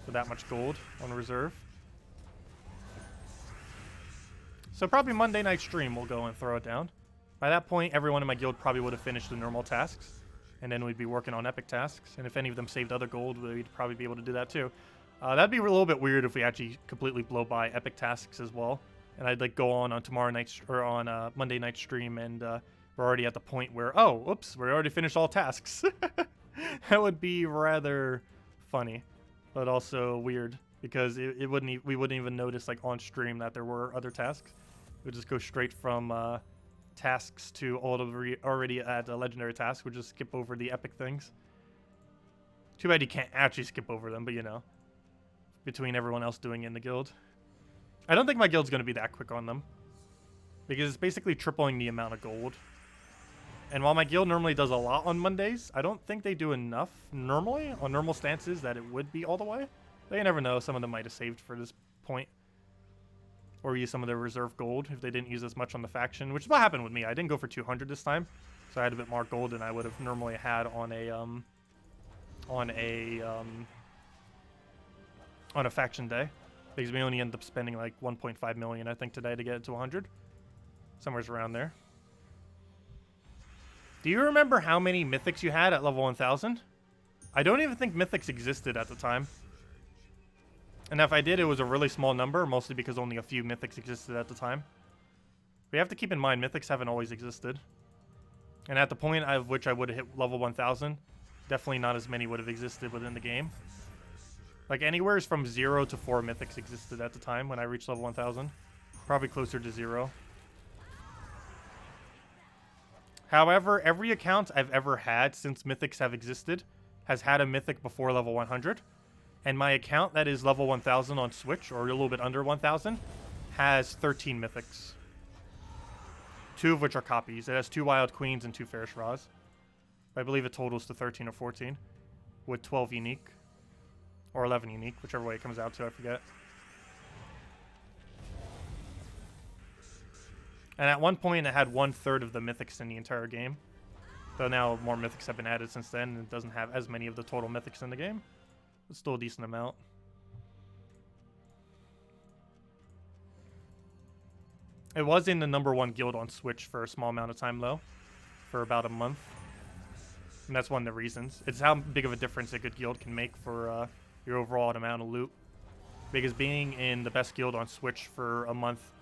S1: With that much gold on reserve. So probably Monday night stream we'll go and throw it down. By that point, everyone in my guild probably would have finished the normal tasks. And then we'd be working on epic tasks. And if any of them saved other gold, we'd probably be able to do that too. That'd be a little bit weird if we actually completely blow by epic tasks as well. And I'd like go on tomorrow night or on Monday night stream, and we're already at the point where, oh, oops, we already finished all tasks. That would be rather funny, but also weird because we wouldn't even notice like on stream that there were other tasks. We'd just go straight from tasks to already at a legendary task. We'll just skip over the epic things. Too bad you can't actually skip over them, but you know, between everyone else doing it in the guild. I don't think my guild's going to be that quick on them because it's basically tripling the amount of gold. And while my guild normally does a lot on Mondays, I don't think they do enough normally on normal stances that it would be all the way. But you never know, some of them might have saved for this point. Or use some of their reserve gold if they didn't use as much on the faction, which is what happened with me. I didn't go for 200 this time, so I had a bit more gold than I would have normally had on a faction day, because we only ended up spending like 1.5 million, I think, today to get it to 100, somewhere around there. Do you remember how many mythics you had at level 1000? I don't even think mythics existed at the time. And if I did, it was a really small number, mostly because only a few mythics existed at the time. We have to keep in mind, mythics haven't always existed. And at the point at which I would have hit level 1000, definitely not as many would have existed within the game. Like, anywhere from 0 to 4 mythics existed at the time when I reached level 1000. Probably closer to 0. However, every account I've ever had since mythics have existed has had a mythic before level 100. And my account that is level 1000 on Switch, or a little bit under 1000, has 13 mythics. 2 of which are copies. It has 2 Wild Queens and 2 Fairish Ras. I believe it totals to 13 or 14, with 12 unique. Or 11 unique, whichever way it comes out to, I forget. And at one point, it had 1/3 of the mythics in the entire game. Though now more mythics have been added since then, and it doesn't have as many of the total mythics in the game. It's still a decent amount. It was in the #1 guild on Switch for a small amount of time, though. For about a month. And that's one of the reasons. It's how big of a difference a good guild can make for your overall amount of loot. Because being in the best guild on Switch for a month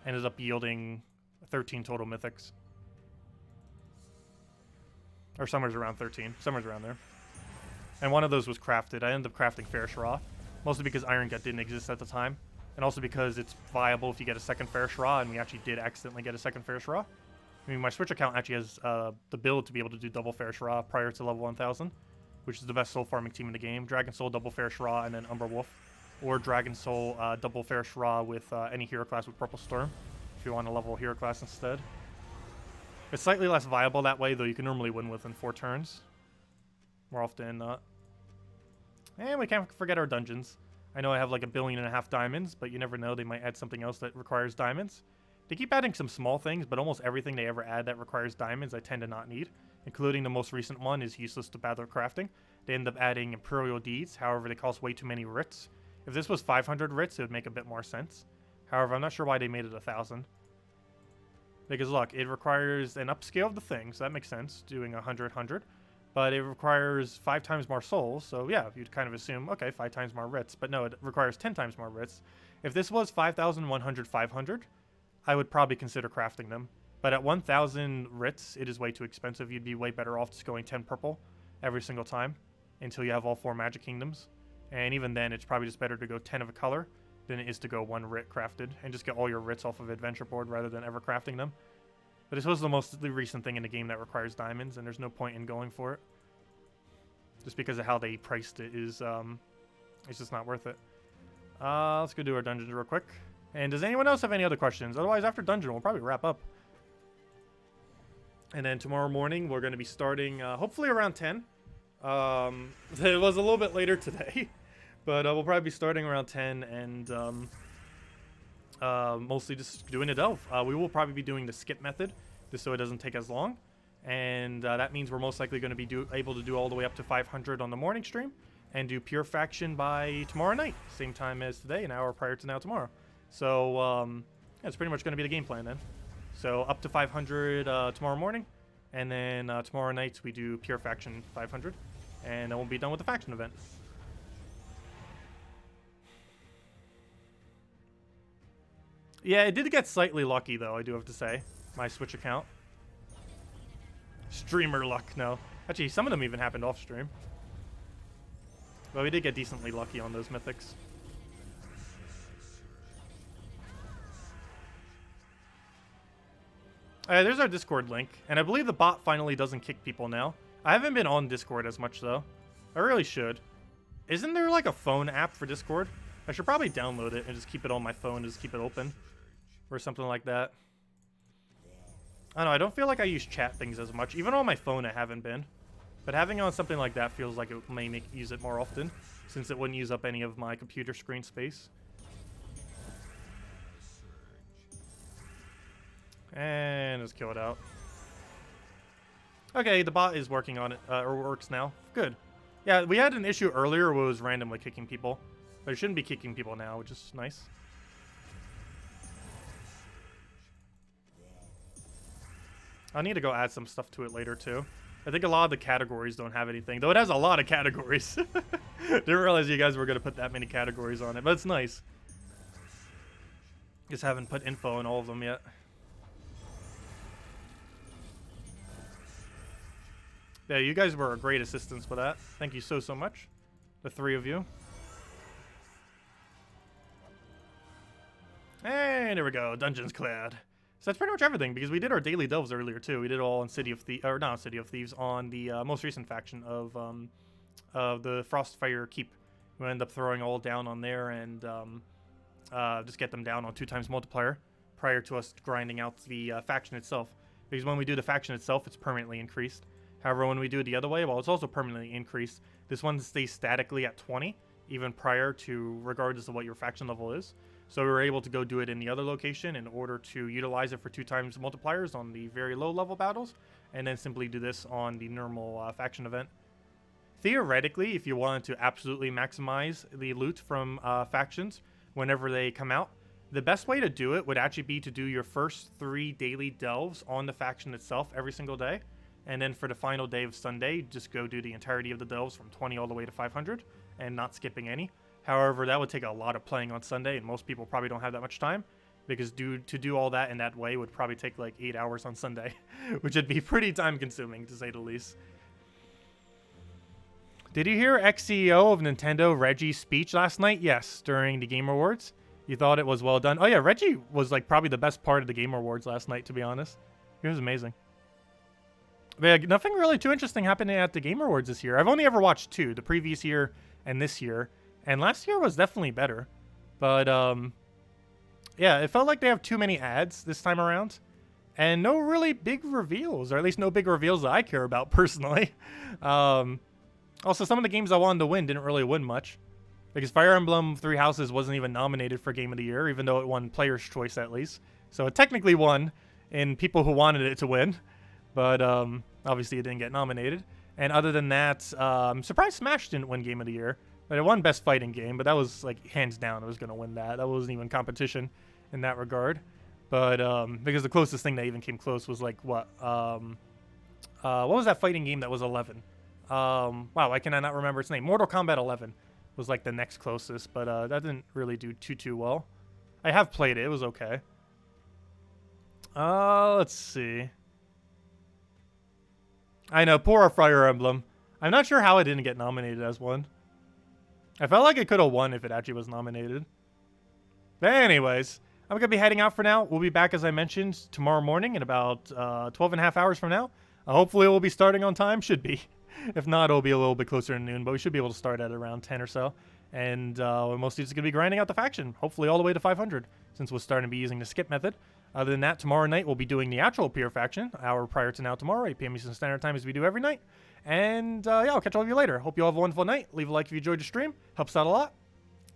S1: ended up yielding 13 total mythics. Or somewhere's around 13. Somewhere's around there. And one of those was crafted. I ended up crafting Fairish Ra. Mostly because Iron Gut didn't exist at the time. And also because it's viable if you get a second Fairish Ra, and we actually did accidentally get a second Fairish Ra. I mean, my Switch account actually has the build to be able to do double Fair Shra prior to level 1000, which is the best soul farming team in the game. Dragon Soul, double Fair Shra, and then Umber Wolf. Or Dragon Soul, double Fair Shra with any hero class with Purple Storm, if you want to level hero class instead. It's slightly less viable that way, though you can normally win within 4 turns. More often than not. And we can't forget our dungeons. I know I have like 1.5 billion diamonds, but you never know, they might add something else that requires diamonds. They keep adding some small things, but almost everything they ever add that requires diamonds I tend to not need, including the most recent one is useless to battle crafting. They end up adding Imperial Deeds, however they cost way too many writs. If this was 500 writs, it would make a bit more sense. However, I'm not sure why they made it 1,000. Because look, it requires an upscale of the thing, so that makes sense, doing 100. But it requires 5 times more souls, so yeah, you'd kind of assume, okay, 5 times more writs. But no, it requires 10 times more writs. If this was 5,100, 500, I would probably consider crafting them. But at 1,000 writs, it is way too expensive. You'd be way better off just going 10 purple every single time until you have all 4 magic kingdoms. And even then, it's probably just better to go 10 of a color than it is to go 1 writ crafted and just get all your writs off of adventure board rather than ever crafting them. But this was the most recent thing in the game that requires diamonds, and there's no point in going for it. Just because of how they priced it is, it's just not worth it. Let's go do our dungeons real quick. And does anyone else have any other questions? Otherwise, after dungeon, we'll probably wrap up. And then tomorrow morning, we're going to be starting, hopefully around 10. It was a little bit later today, but we'll probably be starting around 10 and mostly just doing a delve. We will probably be doing the skip method, just so it doesn't take as long. And that means we're most likely going to be able to do all the way up to 500 on the morning stream and do pure faction by tomorrow night, same time as today, an hour prior to now tomorrow. So yeah, it's pretty much going to be the game plan then. So up to 500 tomorrow morning, and then tomorrow night we do pure faction 500, and then we'll be done with the faction event. Yeah, it did get slightly lucky though, I do have to say, my Switch account. Streamer luck, no. Actually, some of them even happened off stream. But we did get decently lucky on those mythics. There's our Discord link, and I believe the bot finally doesn't kick people now. I haven't been on Discord as much, though. I really should. Isn't there, like, a phone app for Discord? I should probably download it and just keep it on my phone and just keep it open. Or something like that. I don't know, I don't feel like I use chat things as much. Even on my phone, I haven't been. But having it on something like that feels like it may use it more often, since it wouldn't use up any of my computer screen space. And let's kill it out. Okay, the bot is working on it, or works now. Good. Yeah, we had an issue earlier where it was randomly kicking people. But it shouldn't be kicking people now, which is nice. I need to go add some stuff to it later, too. I think a lot of the categories don't have anything, though it has a lot of categories. Didn't realize you guys were going to put that many categories on it, but it's nice. Just haven't put info in all of them yet. Yeah, you guys were a great assistance for that. Thank you so, so much. The 3 of you. And there we go. Dungeons cleared. So that's pretty much everything, because we did our daily delves earlier, too. We did it all on City of Thieves, or not City of Thieves, on the most recent faction of the Frostfire Keep. We ended up throwing all down on there and just get them down on 2 times multiplier prior to us grinding out the faction itself. Because when we do the faction itself, it's permanently increased. However, when we do it the other way, well, it's also permanently increased. This one stays statically at 20, even prior to, regardless of what your faction level is. So we were able to go do it in the other location in order to utilize it for 2 times multipliers on the very low level battles, and then simply do this on the normal faction event. Theoretically, if you wanted to absolutely maximize the loot from factions whenever they come out, the best way to do it would actually be to do your first 3 daily delves on the faction itself every single day. And then for the final day of Sunday, just go do the entirety of the delves from 20 all the way to 500 and not skipping any. However, that would take a lot of playing on Sunday, and most people probably don't have that much time, because to do all that in that way would probably take like 8 hours on Sunday, which would be pretty time consuming to say the least. Did you hear ex-CEO of Nintendo Reggie's speech last night? Yes, during the Game Awards. You thought it was well done? Oh yeah, Reggie was like probably the best part of the Game Awards last night, to be honest. He was amazing. But yeah, nothing really too interesting happening at the Game Awards this year. I've only ever watched 2, the previous year and this year. And last year was definitely better. But, yeah, it felt like they have too many ads this time around. And no really big reveals, or at least no big reveals that I care about personally. Also, some of the games I wanted to win didn't really win much. Because Fire Emblem Three Houses wasn't even nominated for Game of the Year, even though it won Player's Choice at least. So it technically won in people who wanted it to win. But obviously it didn't get nominated. And other than that, I'm surprised Smash didn't win Game of the Year. But it won Best Fighting Game, but that was like hands down it was going to win that. That wasn't even competition in that regard. But because the closest thing that even came close was like what was that fighting game that was 11? Wow, why can I not remember its name? Mortal Kombat 11 was like the next closest, but that didn't really do too well. I have played it. It was okay. Let's see. I know, poor Fire Emblem. I'm not sure how it didn't get nominated as one. I felt like it could have won if it actually was nominated. But anyways, I'm going to be heading out for now. We'll be back, as I mentioned, tomorrow morning in about 12 and a half hours from now. Hopefully we'll be starting on time. Should be. If not, it'll be a little bit closer to noon, but we should be able to start at around 10 or so. And we're mostly just going to be grinding out the faction, hopefully all the way to 500, since we're starting to be using the skip method. Other than that, tomorrow night we'll be doing the actual Pier faction, hour prior to now tomorrow, 8 p.m. Eastern Standard Time, as we do every night. And yeah, I'll catch all of you later. Hope you all have a wonderful night. Leave a like if you enjoyed the stream. Helps out a lot.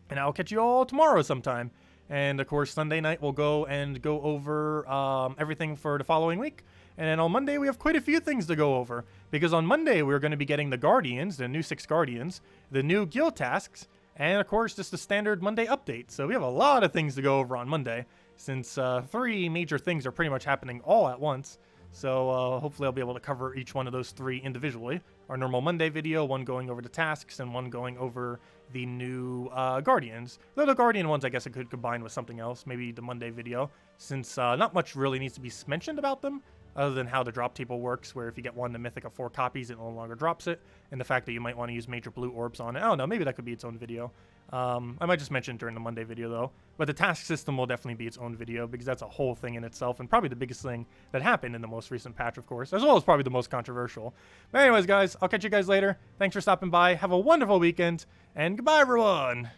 S1: And I'll catch you all tomorrow sometime. And of course, Sunday night we'll go over everything for the following week. And then on Monday, we have quite a few things to go over. Because on Monday, we're going to be getting the Guardians, the new 6 Guardians, the new guild tasks, and of course, just the standard Monday update. So we have a lot of things to go over on Monday, since 3 major things are pretty much happening all at once. So hopefully I'll be able to cover each one of those 3 individually. Our normal Monday video, one going over the tasks, and one going over the new Guardians. Though the Guardian ones, I guess I could combine with something else, maybe the Monday video, since not much really needs to be mentioned about them, other than how the drop table works, where if you get one to Mythic of 4 copies, it no longer drops it, and the fact that you might want to use major blue orbs on it. I don't know, maybe that could be its own video. I might just mention it during the Monday video, though. But the task system will definitely be its own video, because that's a whole thing in itself, and probably the biggest thing that happened in the most recent patch, of course, as well as probably the most controversial. But anyways, guys, I'll catch you guys later. Thanks for stopping by. Have a wonderful weekend, and goodbye, everyone!